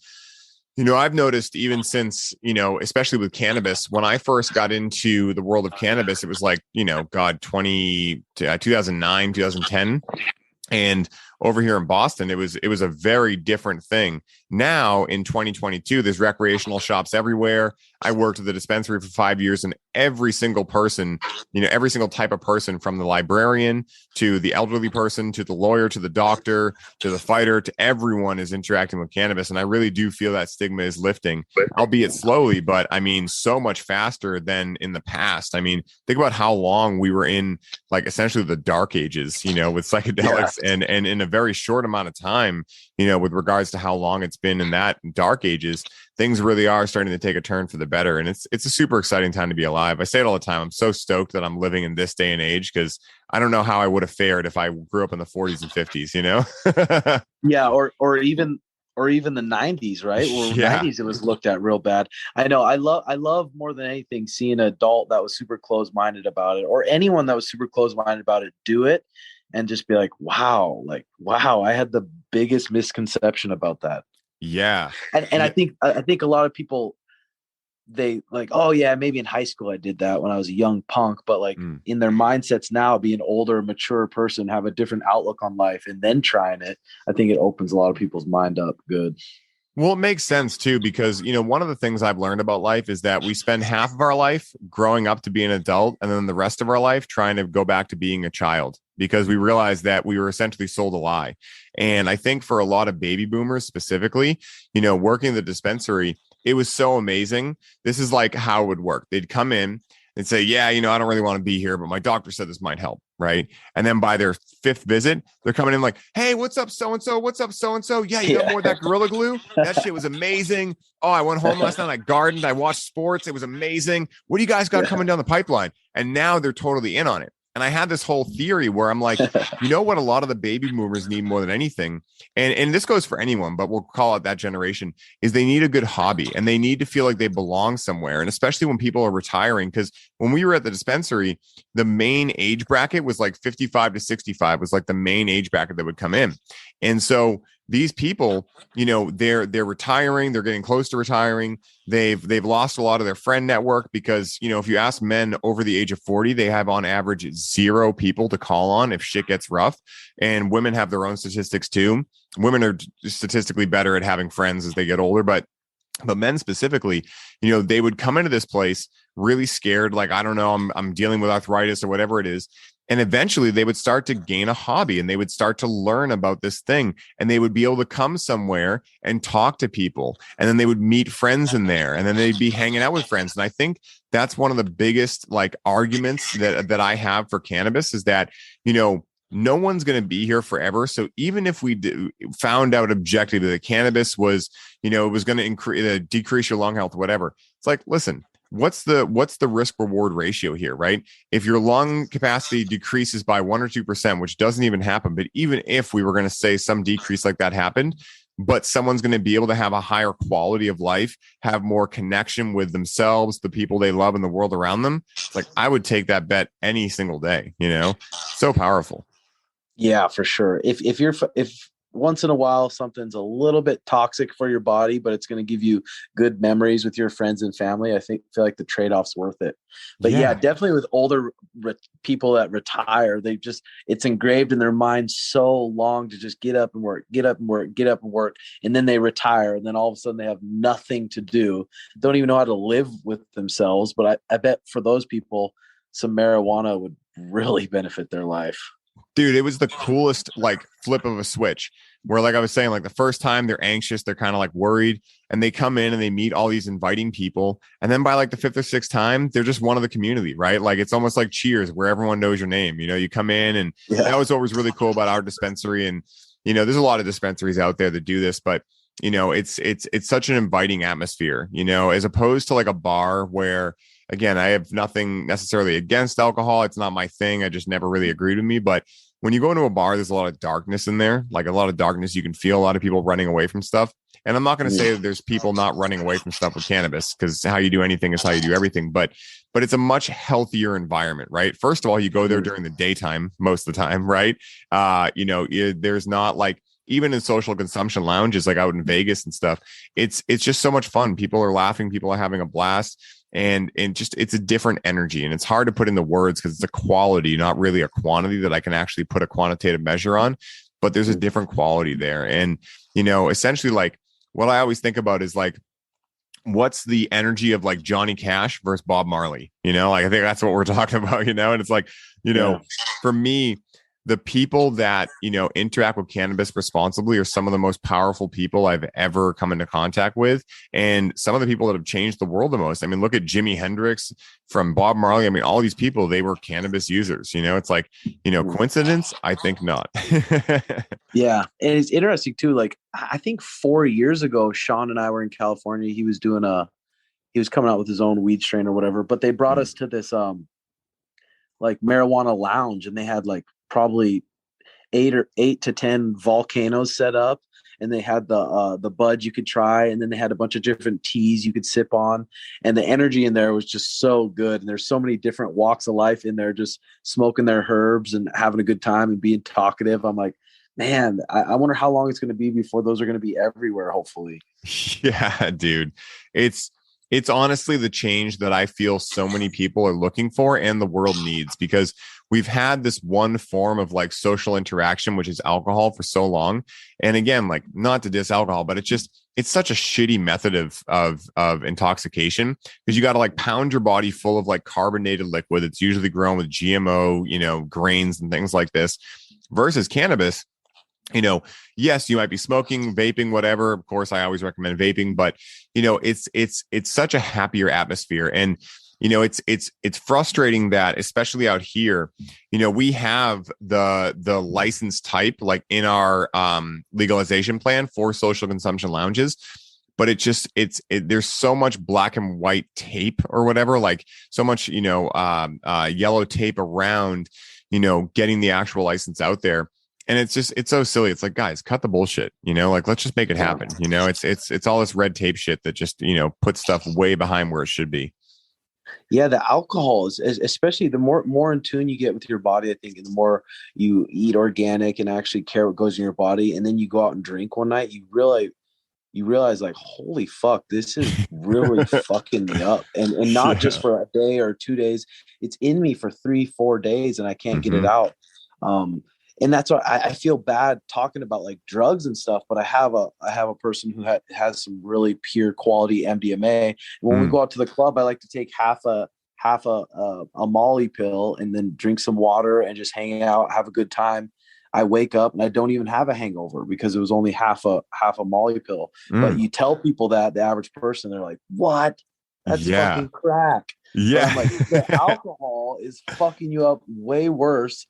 I've noticed even since, especially with cannabis, when I first got into the world of cannabis, it was like, 2009, 2010. And over here in Boston, it was a very different thing. Now in 2022, there's recreational shops everywhere. I worked at the dispensary for 5 years, and every single person, every single type of person, from the librarian to the elderly person, to the lawyer, to the doctor, to the fighter, to everyone is interacting with cannabis. And I really do feel that stigma is lifting, albeit slowly, but I mean, so much faster than in the past. I mean, think about how long we were in, like, essentially the dark ages, with psychedelics, and in a very short amount of time, with regards to how long it's been in that dark ages, things really are starting to take a turn for the better. And it's a super exciting time to be alive. I say it all the time. I'm so stoked that I'm living in this day and age, because I don't know how I would have fared if I grew up in the 40s and 50s, Yeah. Or even the 90s, right? Or Yeah. 90s, it was looked at real bad. I know. I love more than anything seeing an adult that was super close-minded about it, or anyone that was super close-minded about it, do it and just be like, wow, I had the biggest misconception about that. Yeah. And I think a lot of people, they like, oh yeah, maybe in high school I did that when I was a young punk, but like in their mindsets now, being an older, mature person, have a different outlook on life, and then trying it, I think it opens a lot of people's mind up good. Well, it makes sense too, because, one of the things I've learned about life is that we spend half of our life growing up to be an adult, and then the rest of our life trying to go back to being a child, because we realized that we were essentially sold a lie. And I think for a lot of baby boomers specifically, working in the dispensary, it was so amazing. This is like how it would work. They'd come in and say, yeah, I don't really want to be here, but my doctor said this might help. Right. And then by their fifth visit, they're coming in like, hey, what's up, so-and-so? What's up, so-and-so? Yeah, you got more of that Gorilla Glue? That shit was amazing. Oh, I went home last night. I gardened. I watched sports. It was amazing. What do you guys got coming down the pipeline? And now they're totally in on it. And I had this whole theory where I'm like, what a lot of the baby boomers need more than anything, and this goes for anyone, but we'll call it that generation, is they need a good hobby, and they need to feel like they belong somewhere. And especially when people are retiring, because when we were at the dispensary, the main age bracket was like 55 to 65 was like the main age bracket that would come in. And so these people, they're retiring, they're getting close to retiring. They've lost a lot of their friend network, because, if you ask men over the age of 40, they have on average 0 people to call on if shit gets rough. And women have their own statistics too. Women are statistically better at having friends as they get older, but men specifically, they would come into this place really scared, like, I don't know, I'm dealing with arthritis or whatever it is. And eventually they would start to gain a hobby, and they would start to learn about this thing, and they would be able to come somewhere and talk to people. And then they would meet friends in there, and then they'd be hanging out with friends. And I think that's one of the biggest like arguments that I have for cannabis, is that, no one's going to be here forever. So even if we found out objectively that cannabis was, it was going to decrease your lung health, whatever. It's like, listen, what's the risk reward ratio here, right? If your lung capacity decreases by 1 or 2%, which doesn't even happen, but even if we were going to say some decrease like that happened, but someone's going to be able to have a higher quality of life, have more connection with themselves, the people they love, and the world around them. It's like, I would take that bet any single day, so powerful. Yeah, for sure. If once in a while something's a little bit toxic for your body, but it's going to give you good memories with your friends and family, I feel like the trade-off's worth it. But yeah, definitely with older people that retire, it's engraved in their mind so long to just get up and work, get up and work, get up and work. And then they retire, and then all of a sudden they have nothing to do, don't even know how to live with themselves. But I bet for those people, some marijuana would really benefit their life. Dude, it was the coolest like flip of a switch, where, like I was saying, like the first time they're anxious, they're kind of like worried, and they come in and they meet all these inviting people. And then by like the 5th or 6th time, they're just one of the community, right? Like it's almost like Cheers, where everyone knows your name. You come in, and that was what was really cool about our dispensary. And, there's a lot of dispensaries out there that do this, but it's such an inviting atmosphere, as opposed to like a bar where, again, I have nothing necessarily against alcohol. It's not my thing. I just never really agreed with me. But when you go into a bar, there's a lot of darkness in there, like a lot of darkness. You can feel a lot of people running away from stuff. And I'm not going to say that there's people not running away from stuff with cannabis, because how you do anything is how you do everything. But it's a much healthier environment, right? First of all, you go there during the daytime most of the time, right? There's not like, even in social consumption lounges, like out in Vegas and stuff, it's just so much fun. People are laughing, people are having a blast, and just, it's a different energy, and it's hard to put into words because it's a quality, not really a quantity that I can actually put a quantitative measure on, but there's a different quality there. And, essentially, like, what I always think about is like, what's the energy of like Johnny Cash versus Bob Marley? Like, I think that's what we're talking about, and it's like, for me, the people that, interact with cannabis responsibly are some of the most powerful people I've ever come into contact with. And some of the people that have changed the world the most. I mean, look at Jimi Hendrix, from Bob Marley. I mean, all these people, they were cannabis users. It's like, coincidence? I think not. Yeah. And it's interesting too. Like, I think 4 years ago, Sean and I were in California. He was coming out with his own weed strain or whatever, but they brought us to this, like, marijuana lounge, and they had like probably 8 to 10 volcanoes set up, and they had the bud you could try, and then they had a bunch of different teas you could sip on, and the energy in there was just so good. And there's so many different walks of life in there, just smoking their herbs and having a good time and being talkative. I'm like, man, I wonder how long it's going to be before those are going to be everywhere, hopefully. Yeah, dude. It's honestly the change that I feel so many people are looking for and the world needs, because we've had this one form of like social interaction, which is alcohol, for so long. And again, like, not to diss alcohol, but it's such a shitty method of intoxication, because you got to like pound your body full of like carbonated liquid. It's usually grown with GMO, grains and things like this, versus cannabis. Yes, you might be smoking, vaping, whatever. Of course, I always recommend vaping, but it's such a happier atmosphere. And it's frustrating that, especially out here, we have the license type like in our legalization plan for social consumption lounges, but there's so much black and white tape or whatever, like so much yellow tape around getting the actual license out there. And it's so silly. It's like, guys, cut the bullshit, like, let's just make it happen. It's all this red tape shit that just, puts stuff way behind where it should be. Yeah. The alcohol is, especially the more in tune you get with your body, I think, and the more you eat organic and actually care what goes in your body. And then you go out and drink one night, you realize like, holy fuck, this is really fucking me up. And not just for a day or 2 days, it's in me for 3-4 days and I can't get it out. And that's why I feel bad talking about like drugs and stuff, but I have a person who has some really pure quality MDMA. And when we go out to the club, I like to take half a Molly pill and then drink some water and just hang out, have a good time. I wake up and I don't even have a hangover because it was only half a Molly pill. But you tell people that, the average person, they're like, what? That's fucking crack. Yeah. But I'm like, the alcohol is fucking you up way worse.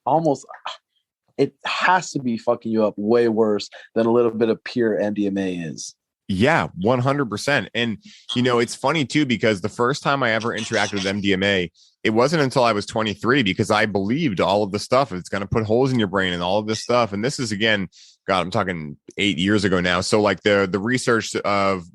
It has to be fucking you up way worse than a little bit of pure MDMA is. Yeah, 100%. And, it's funny too, because the first time I ever interacted with MDMA, it wasn't until I was 23, because I believed all of the stuff. It's going to put holes in your brain and all of this stuff. And this is, again, God, I'm talking 8 years ago now. So like the research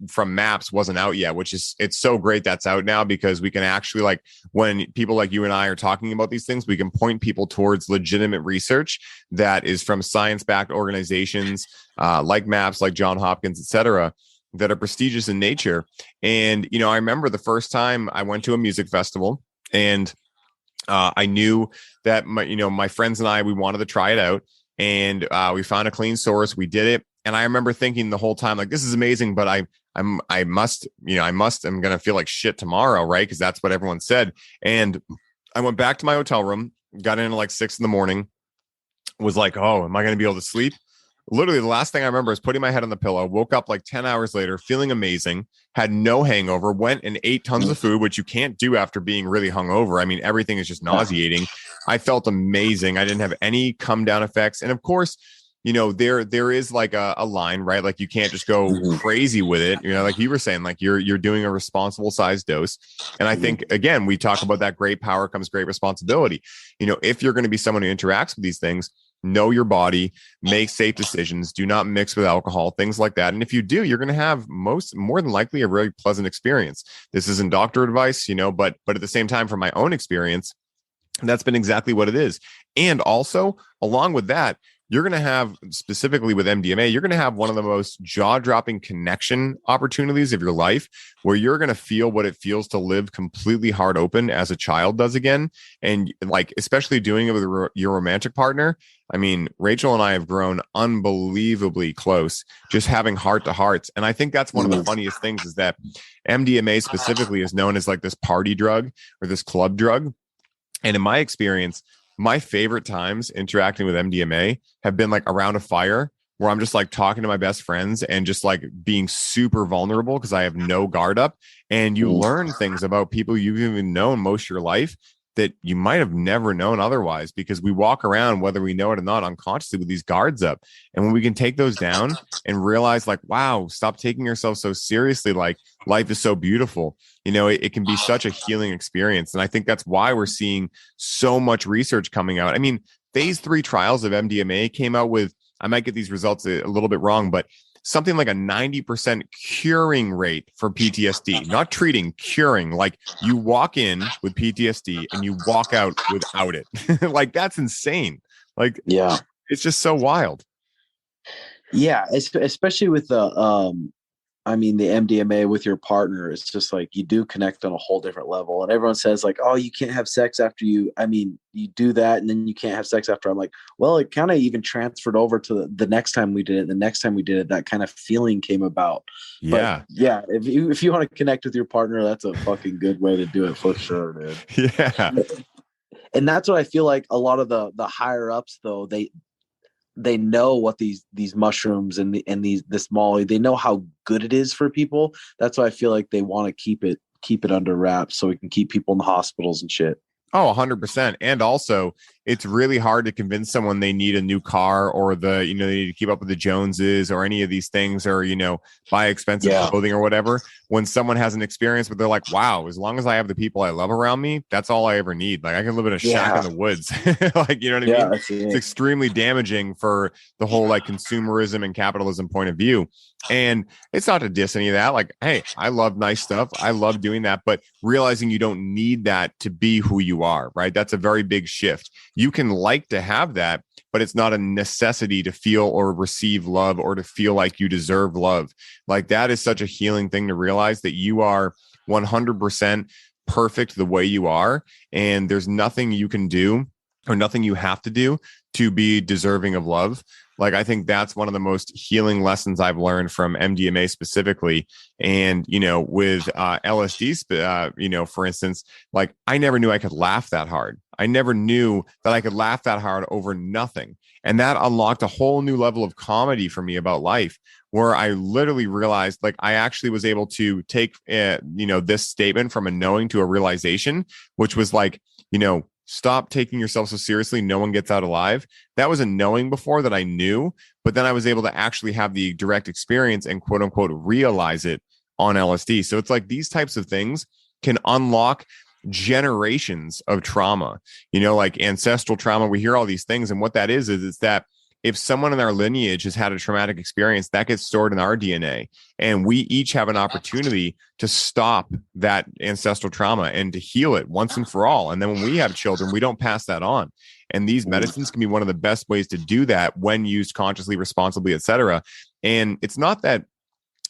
from MAPS wasn't out yet, it's so great that's out now, because we can actually, like, when people like you and I are talking about these things, we can point people towards legitimate research that is from science-backed organizations like MAPS, like Johns Hopkins, et cetera, that are prestigious in nature. And, I remember the first time I went to a music festival, and I knew that my friends and I, we wanted to try it out. And we found a clean source. We did it. And I remember thinking the whole time, like, this is amazing, but I'm going to feel like shit tomorrow. Right. Cause that's what everyone said. And I went back to my hotel room, got in at like 6 a.m, was like, oh, am I going to be able to sleep? Literally, the last thing I remember is putting my head on the pillow, woke up like 10 hours later, feeling amazing, had no hangover, went and ate tons of food, which you can't do after being really hungover. I mean, everything is just nauseating. I felt amazing. I didn't have any come down effects. And of course, there is like a line, right? Like you can't just go crazy with it. Like you were saying, like you're doing a responsible size dose. And I think, again, we talk about that great power comes great responsibility. If you're going to be someone who interacts with these things, know your body, make safe decisions, do not mix with alcohol, things like that. And if you do, you're going to have more than likely a really pleasant experience. This isn't doctor advice, but at the same time, from my own experience, that's been exactly what it is. And also, along with that, you're going to have, specifically with MDMA, you're going to have one of the most jaw-dropping connection opportunities of your life, where you're going to feel what it feels to live completely heart open as a child does again. And like, especially doing it with your romantic partner. I mean, Rachel and I have grown unbelievably close, just having heart to hearts. And I think that's one of the funniest things, is that MDMA specifically is known as like this party drug or this club drug. And in my experience, my favorite times interacting with MDMA have been like around a fire, where I'm just like talking to my best friends and just like being super vulnerable because I have no guard up. And you learn things about people you've even known most of your life that you might have never known otherwise, because we walk around, whether we know it or not, unconsciously with these guards up. And when we can take those down and realize like, wow, stop taking yourself so seriously. Like, life is so beautiful. It can be such a healing experience. And I think that's why we're seeing so much research coming out. I mean, phase 3 trials of MDMA came out with, I might get these results a little bit wrong, but something like a 90% curing rate for PTSD, not treating, curing. Like, you walk in with PTSD and you walk out without it. Like, that's insane. Like, yeah, it's just so wild. Yeah. Especially with the MDMA with your partner, it's just like you do connect on a whole different level. And everyone says like, oh, you can't have sex after you do that, and then you can't have sex after. I'm like, well, it kind of even transferred over to the next time we did it. The next time we did it, that kind of feeling came about. Yeah. But yeah. If you want to connect with your partner, that's a fucking good way to do it for sure, dude. Yeah. And that's what I feel like a lot of the higher ups, though, they know what these mushrooms and this Molly, they know how good it is for people. That's why I feel like they want to keep it under wraps so we can keep people in the hospitals and shit. Oh, 100%. And also, it's really hard to convince someone they need a new car, or they need to keep up with the Joneses or any of these things, or, buy expensive clothing or whatever. When someone has an experience, but they're like, wow, as long as I have the people I love around me, that's all I ever need. Like, I can live in a shack in the woods. Like, you know what I mean? It's extremely damaging for the whole like consumerism and capitalism point of view. And it's not to diss any of that. Like, hey, I love nice stuff. I love doing that. But realizing you don't need that to be who you are, right? That's a very big shift. You can like to have that, but it's not a necessity to feel or receive love, or to feel like you deserve love. Like, that is such a healing thing to realize, that you are 100% perfect the way you are. And there's nothing you can do or nothing you have to do to be deserving of love. Like, I think that's one of the most healing lessons I've learned from MDMA specifically. And, with LSD, for instance, like, I never knew I could laugh that hard. I never knew that I could laugh that hard over nothing. And that unlocked a whole new level of comedy for me about life, where I literally realized, like, I actually was able to take, this statement from a knowing to a realization, which was like, stop taking yourself so seriously. No one gets out alive. That was a knowing before that I knew, but then I was able to actually have the direct experience and quote unquote realize it on LSD. So it's like these types of things can unlock generations of trauma, like ancestral trauma. We hear all these things. And what that is it's that if someone in our lineage has had a traumatic experience, that gets stored in our DNA. And we each have an opportunity to stop that ancestral trauma and to heal it once and for all. And then when we have children, we don't pass that on. And these medicines can be one of the best ways to do that when used consciously, responsibly, etc. And it's not that,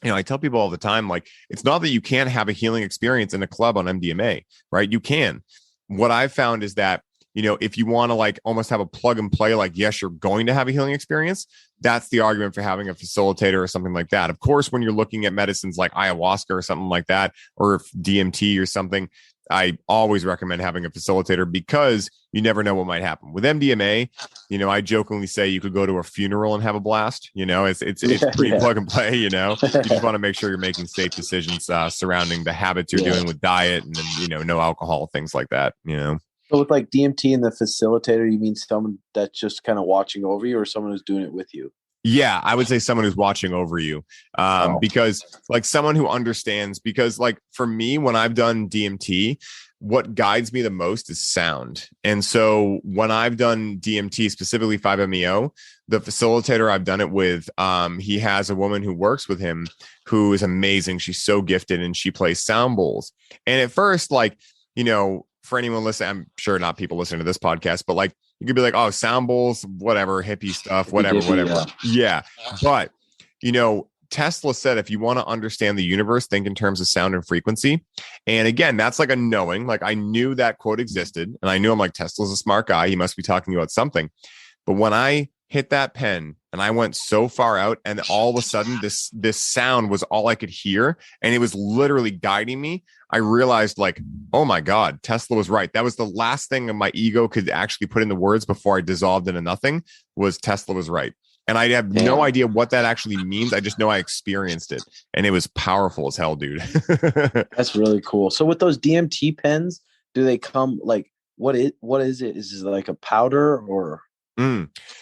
I tell people all the time, like, it's not that you can't have a healing experience in a club on MDMA, right? You can. What I've found is that, if you want to like almost have a plug and play, like, yes, you're going to have a healing experience, that's the argument for having a facilitator or something like that. Of course, when you're looking at medicines like ayahuasca or something like that, or DMT or something, I always recommend having a facilitator, because you never know what might happen. With MDMA, I jokingly say you could go to a funeral and have a blast. It's pretty plug and play. You just want to make sure you're making safe decisions surrounding the habits you're doing with diet, and then, no alcohol, things like that. So with like DMT and the facilitator, you mean someone that's just kind of watching over you, or someone who's doing it with you? Yeah, I would say someone who's watching over you, Oh, because like someone who understands, because like for me, when I've done DMT, what guides me the most is sound. And so when I've done DMT, specifically 5-MeO, the facilitator I've done it with, he has a woman who works with him who is amazing. She's so gifted and she plays sound bowls. And at first, like, for anyone listening, I'm sure not people listening to this podcast, but like, you could be like, oh, sound bowls, whatever, hippie stuff, whatever. Yeah. But, Tesla said, if you want to understand the universe, think in terms of sound and frequency. And again, that's like a knowing, like I knew that quote existed and I knew I'm like, Tesla's a smart guy. He must be talking about something. But when I hit that pen and I went so far out and all of a sudden this sound was all I could hear and it was literally guiding me, I realized like, oh my God, Tesla was right. That was the last thing my ego could actually put into words before I dissolved into nothing, was Tesla was right. And I have no idea what that actually means. I just know I experienced it and it was powerful as hell, dude. that's really cool. So with those DMT pens, do they come like, what is it? Is it like a powder or?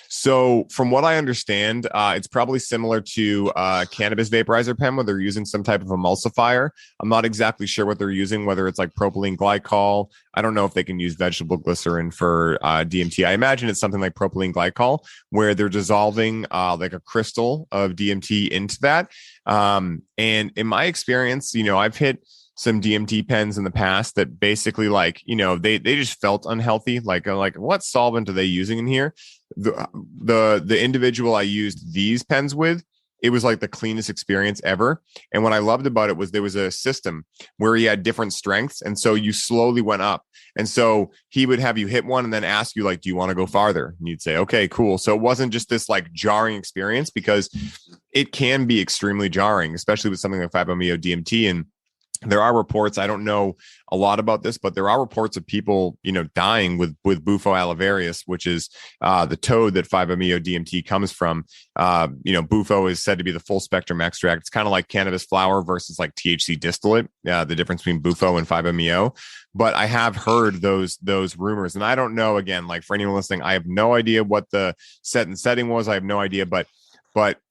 So from what I understand, it's probably similar to cannabis vaporizer pen where they're using some type of emulsifier. I'm not exactly sure what they're using, whether it's like propylene glycol. I don't know if they can use vegetable glycerin for DMT. I imagine it's something like propylene glycol where they're dissolving like a crystal of DMT into that. And in my experience, I've hit some DMT pens in the past that basically like, they just felt unhealthy. Like what solvent are they using in here? The individual I used these pens with, it was like the cleanest experience ever. And what I loved about it was there was a system where he had different strengths. And so you slowly went up. And so he would have you hit one and then ask you like, do you want to go farther? And you'd say, okay, cool. So it wasn't just this like jarring experience, because it can be extremely jarring, especially with something like 5-MeO DMT. And there are reports, I don't know a lot about this, but there are reports of people, dying with Bufo alivarius, which is the toad that 5-MeO DMT comes from. Bufo is said to be the full spectrum extract. It's kind of like cannabis flower versus like THC distillate, the difference between Bufo and 5-MeO. But I have heard those rumors, and I don't know, again, like for anyone listening, I have no idea what the setting was. I have no idea, but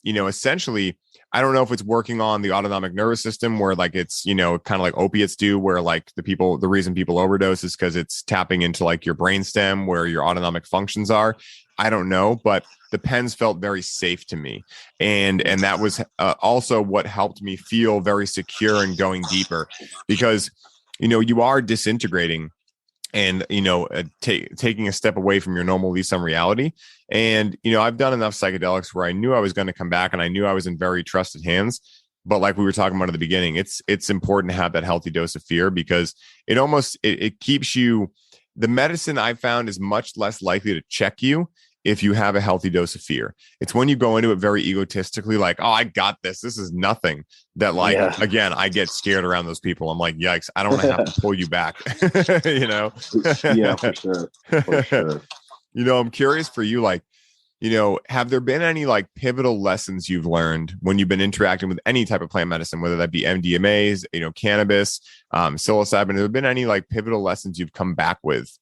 essentially, I don't know if it's working on the autonomic nervous system where like it's, kind of like opiates do, where like the reason people overdose is because it's tapping into like your brainstem where your autonomic functions are. I don't know, but the pens felt very safe to me. And that was also what helped me feel very secure and going deeper, because, you are disintegrating and, taking a step away from your normal lease on reality. And, I've done enough psychedelics where I knew I was going to come back and I knew I was in very trusted hands. But like we were talking about at the beginning, it's important to have that healthy dose of fear, because it keeps you, the medicine I found is much less likely to check you if you have a healthy dose of fear. It's when you go into it very egotistically, like, oh, I got this. This is nothing. That like, again, I get scared around those people. I'm like, yikes, I don't want to have to pull you back, Yeah, for sure. For sure. I'm curious for you, like, have there been any like pivotal lessons you've learned when you've been interacting with any type of plant medicine, whether that be MDMAs, cannabis, psilocybin? Have there been any like pivotal lessons you've come back with?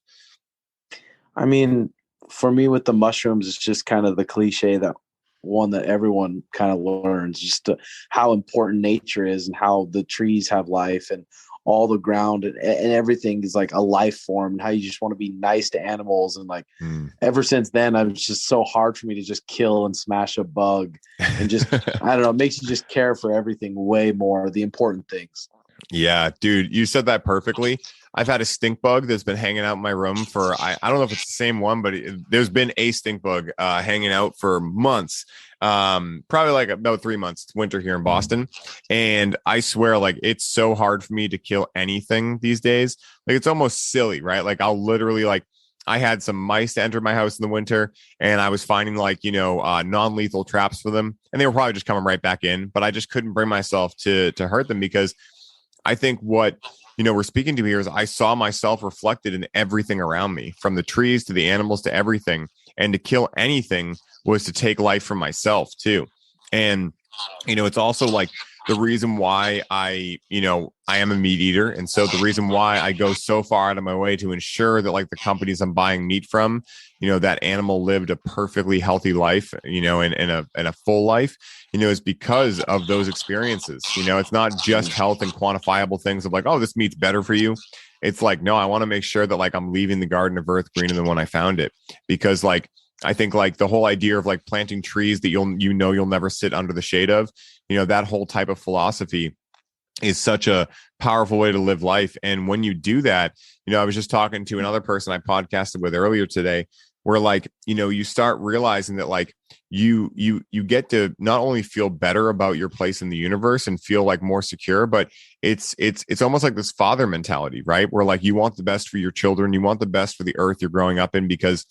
I mean, for me with the mushrooms, it's just kind of the cliche that everyone kind of learns, just how important nature is and how the trees have life and all the ground and everything is like a life form, and how you just want to be nice to animals. And like, ever since then, it's just so hard for me to just kill and smash a bug and just, I don't know, it makes you just care for everything way more, the important things. Yeah, dude, you said that perfectly. I've had a stink bug that's been hanging out in my room for, I don't know if it's the same one, but there's been a stink bug hanging out for months, probably like about 3 months. It's winter here in Boston. And I swear, like, it's so hard for me to kill anything these days. Like, it's almost silly, right? Like, I'll literally like, I had some mice to enter my house in the winter, and I was finding like, non-lethal traps for them. And they were probably just coming right back in, but I just couldn't bring myself to hurt them, because I think what, we're speaking to here is I saw myself reflected in everything around me, from the trees to the animals to everything. And to kill anything was to take life from myself too. And, it's also like, the reason why I am a meat eater. And so the reason why I go so far out of my way to ensure that like the companies I'm buying meat from, that animal lived a perfectly healthy life, and a full life, is because of those experiences. It's not just health and quantifiable things of like, oh, this meat's better for you. It's like, no, I want to make sure that like I'm leaving the garden of earth greener than when I found it, because like, I think like the whole idea of like planting trees that you'll never sit under the shade of, that whole type of philosophy is such a powerful way to live life. And when you do that, I was just talking to another person I podcasted with earlier today, where like, you start realizing that like you get to not only feel better about your place in the universe and feel like more secure, but it's almost like this father mentality, right? Where like you want the best for your children, you want the best for the earth you're growing up in, because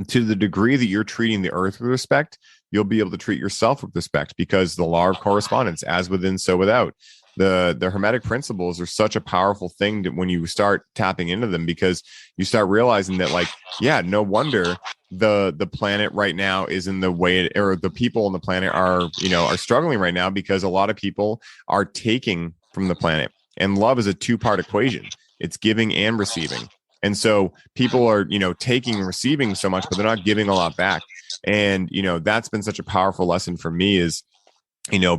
to the degree that you're treating the earth with respect, you'll be able to treat yourself with respect, because the law of correspondence, as within, so without. The Hermetic principles are such a powerful thing when you start tapping into them, because you start realizing that like, yeah, no wonder the planet right now is in the way or the people on the planet are struggling right now, because a lot of people are taking from the planet, and love is a two-part equation. It's giving and receiving. And so people are, taking and receiving so much, but they're not giving a lot back. And, that's been such a powerful lesson for me is,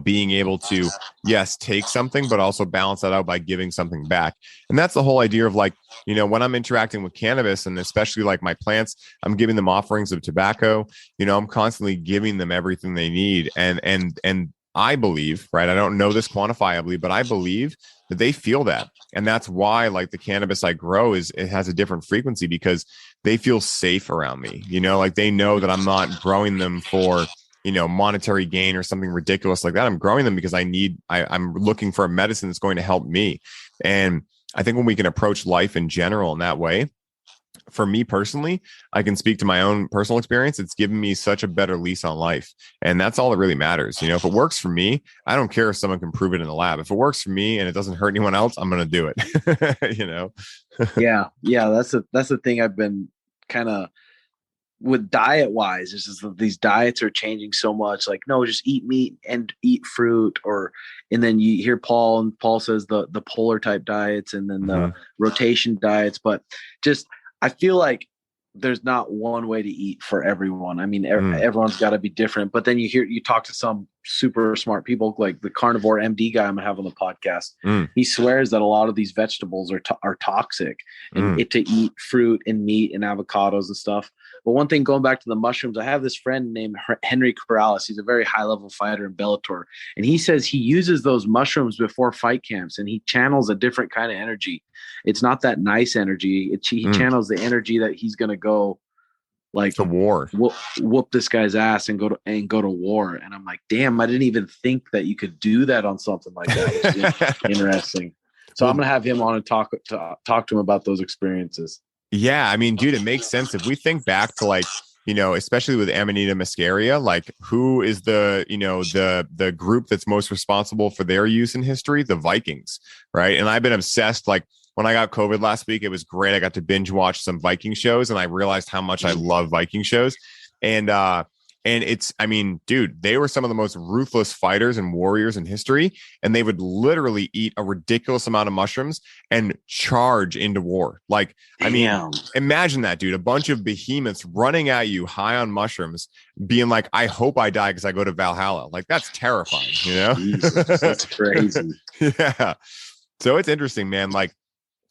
being able to, yes, take something, but also balance that out by giving something back. And that's the whole idea of like, when I'm interacting with cannabis, and especially like my plants, I'm giving them offerings of tobacco, I'm constantly giving them everything they need. And I believe, right, I don't know this quantifiably, but I believe that they feel that. And that's why like the cannabis I grow it has a different frequency, because they feel safe around me, like they know that I'm not growing them for, monetary gain or something ridiculous like that. I'm growing them because I'm looking for a medicine that's going to help me. And I think when we can approach life in general in that way, for me personally, I can speak to my own personal experience. It's given me such a better lease on life. And that's all that really matters. If it works for me, I don't care if someone can prove it in the lab. If it works for me and it doesn't hurt anyone else, I'm going to do it. Yeah. That's the thing I've been kind of with diet wise. It's just that these diets are changing so much. Like, no, just eat meat and eat fruit, and then you hear Paul, and Paul says the polar type diets, and then the rotation diets. But just, I feel like there's not one way to eat for everyone. I mean, everyone's got to be different. But then you talk to some super smart people, like the carnivore MD guy I'm gonna have on the podcast. He swears that a lot of these vegetables are toxic, and to eat fruit and meat and avocados and stuff. But one thing, going back to the mushrooms, I have this friend named Henry Corrales. He's a very high level fighter in Bellator, and he says he uses those mushrooms before fight camps, and he channels a different kind of energy. It's not that nice energy. He channels the energy that he's going to go like to war, whoop this guy's ass and go to war. And I'm like, damn, I didn't even think that you could do that on something like that. Which is interesting. So I'm going to have him on and talk to him about those experiences. Yeah. I mean, dude, it makes sense. If we think back to like, especially with Amanita muscaria, like who is the group that's most responsible for their use in history? The Vikings, right? And I've been obsessed. Like when I got COVID last week, it was great. I got to binge watch some Viking shows, and I realized how much I love Viking shows. And it's, I mean, dude, they were some of the most ruthless fighters and warriors in history. And they would literally eat a ridiculous amount of mushrooms and charge into war. Like, I mean, imagine that, dude, a bunch of behemoths running at you high on mushrooms, being like, I hope I die because I go to Valhalla. Like, that's terrifying, Jesus, that's crazy. Yeah. So it's interesting, man. Like,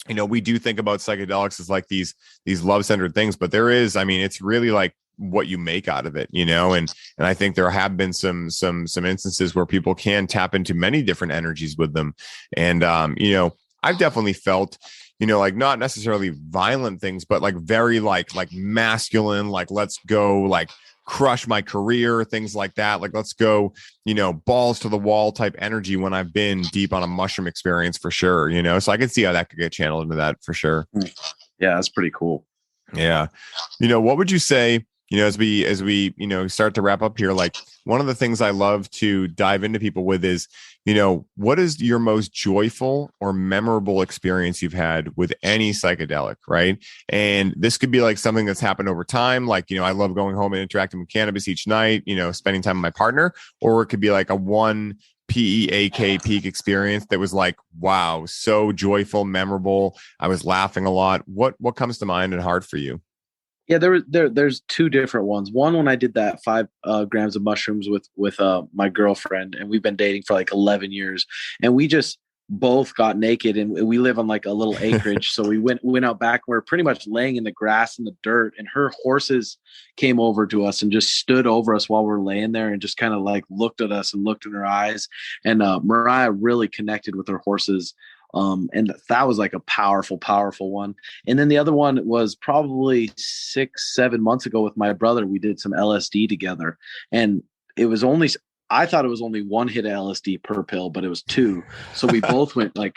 we do think about psychedelics as like these love-centered things, but there is, I mean, it's really like what you make out of it, and I think there have been some instances where people can tap into many different energies with them. And I've definitely felt, like not necessarily violent things, but like very like masculine, like let's go, like crush my career, things like that. Like, let's go, balls to the wall type energy when I've been deep on a mushroom experience for sure, so I can see how that could get channeled into that for sure. Yeah, that's pretty cool. Yeah. What would you say, as we start to wrap up here, like one of the things I love to dive into people with is, what is your most joyful or memorable experience you've had with any psychedelic, right? And this could be like something that's happened over time. Like, I love going home and interacting with cannabis each night, spending time with my partner, or it could be like a one peak experience that was like, wow, so joyful, memorable? I was laughing a lot. What comes to mind and hard for you? Yeah, there's two different ones. One, when I did that 5 grams of mushrooms with my girlfriend, and we've been dating for like 11 years, and we just both got naked, and we live on like a little acreage. So we went out back. We're pretty much laying in the grass and the dirt, and her horses came over to us and just stood over us while we're laying there and just kind of like looked at us and looked in her eyes. And Mariah really connected with her horses. And that was like a powerful one. And then the other one was probably 6-7 months ago with my brother. We did some LSD together, and I thought it was only 1 hit of LSD per pill, but it was 2. So we both went like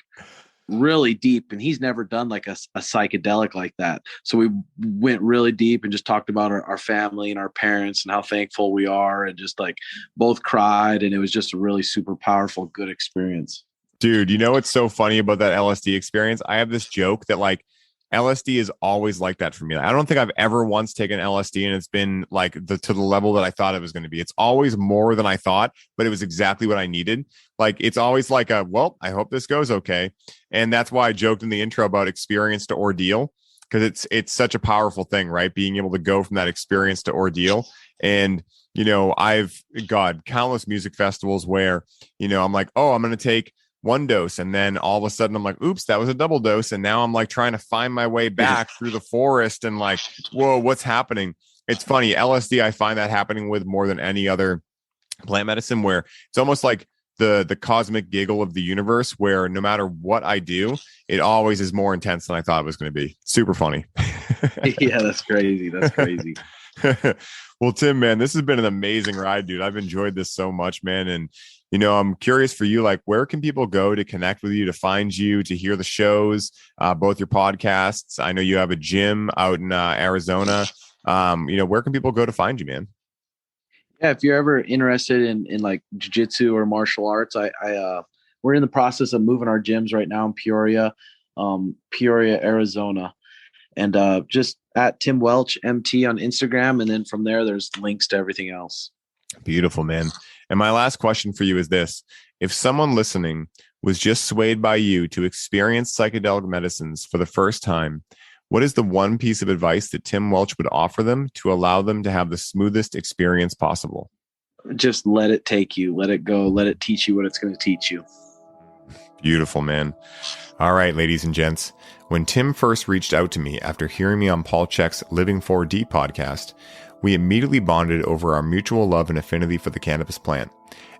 really deep, and he's never done like a psychedelic like that. So we went really deep and just talked about our family and our parents and how thankful we are, and just like both cried. And it was just a really super powerful, good experience. Dude, you know what's so funny about that LSD experience? I have this joke that like LSD is always like that for me. I don't think I've ever once taken LSD and it's been like to the level that I thought it was going to be. It's always more than I thought, but it was exactly what I needed. Like it's always like well, I hope this goes okay. And that's why I joked in the intro about experience to ordeal, because it's such a powerful thing, right? Being able to go from that experience to ordeal. And I've got countless music festivals where, I'm like, oh, I'm going to take 1 dose, and then all of a sudden I'm like, oops, that was a double dose, and now I'm like trying to find my way back through the forest and like, whoa, what's happening? It's funny, LSD, I find that happening with more than any other plant medicine, where it's almost like the cosmic giggle of the universe, where no matter what I do, it always is more intense than I thought it was going to be. Super funny. Yeah, that's crazy. Well, Tim, man, this has been an amazing ride, dude. I've enjoyed this so much, man. And I'm curious for you, like, where can people go to connect with you, to find you, to hear the shows, both your podcasts? I know you have a gym out in Arizona. Where can people go to find you, man? Yeah, if you're ever interested in like jiu-jitsu or martial arts, we're in the process of moving our gyms right now in Peoria, Arizona, and just at Tim Welch MT on Instagram, and then from there, there's links to everything else. Beautiful, man. And my last question for you is this: if someone listening was just swayed by you to experience psychedelic medicines for the first time, what is the one piece of advice that Tim Welch would offer them to allow them to have the smoothest experience possible? Just let it take you, let it go, let it teach you what it's going to teach you. Beautiful, man. All right, ladies and gents. When Tim first reached out to me after hearing me on Paul Chek's Living 4D podcast, we immediately bonded over our mutual love and affinity for the cannabis plant.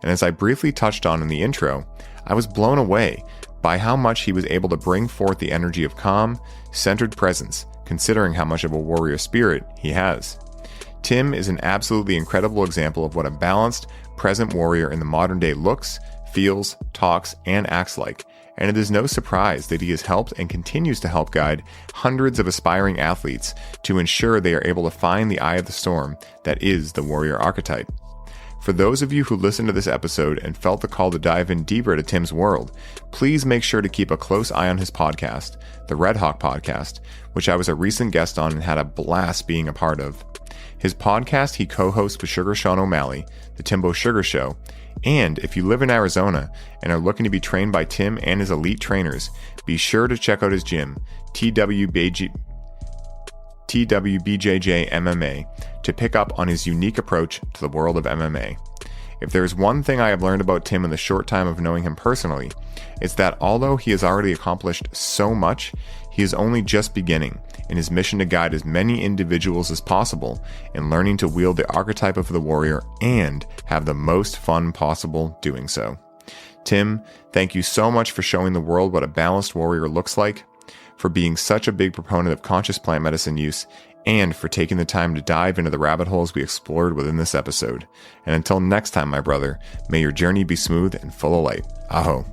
And as I briefly touched on in the intro, I was blown away by how much he was able to bring forth the energy of calm, centered presence, considering how much of a warrior spirit he has. Tim is an absolutely incredible example of what a balanced, present warrior in the modern day looks, feels, talks, and acts like. And it is no surprise that he has helped and continues to help guide hundreds of aspiring athletes to ensure they are able to find the eye of the storm that is the warrior archetype. For those of you who listened to this episode and felt the call to dive in deeper to Tim's world, please make sure to keep a close eye on his podcast, the Red Hawk Podcast, which I was a recent guest on and had a blast being a part of. His podcast he co-hosts with Sugar Sean O'Malley, The Timbo Suga Show. And if you live in Arizona and are looking to be trained by Tim and his elite trainers, be sure to check out his gym, TW BJJ MMA, to pick up on his unique approach to the world of MMA. If there's one thing I have learned about Tim in the short time of knowing him personally, it's that although he has already accomplished so much, he is only just beginning in his mission to guide as many individuals as possible in learning to wield the archetype of the warrior and have the most fun possible doing so. Tim, thank you so much for showing the world what a balanced warrior looks like, for being such a big proponent of conscious plant medicine use, and for taking the time to dive into the rabbit holes we explored within this episode. And until next time, my brother, may your journey be smooth and full of light. Aho.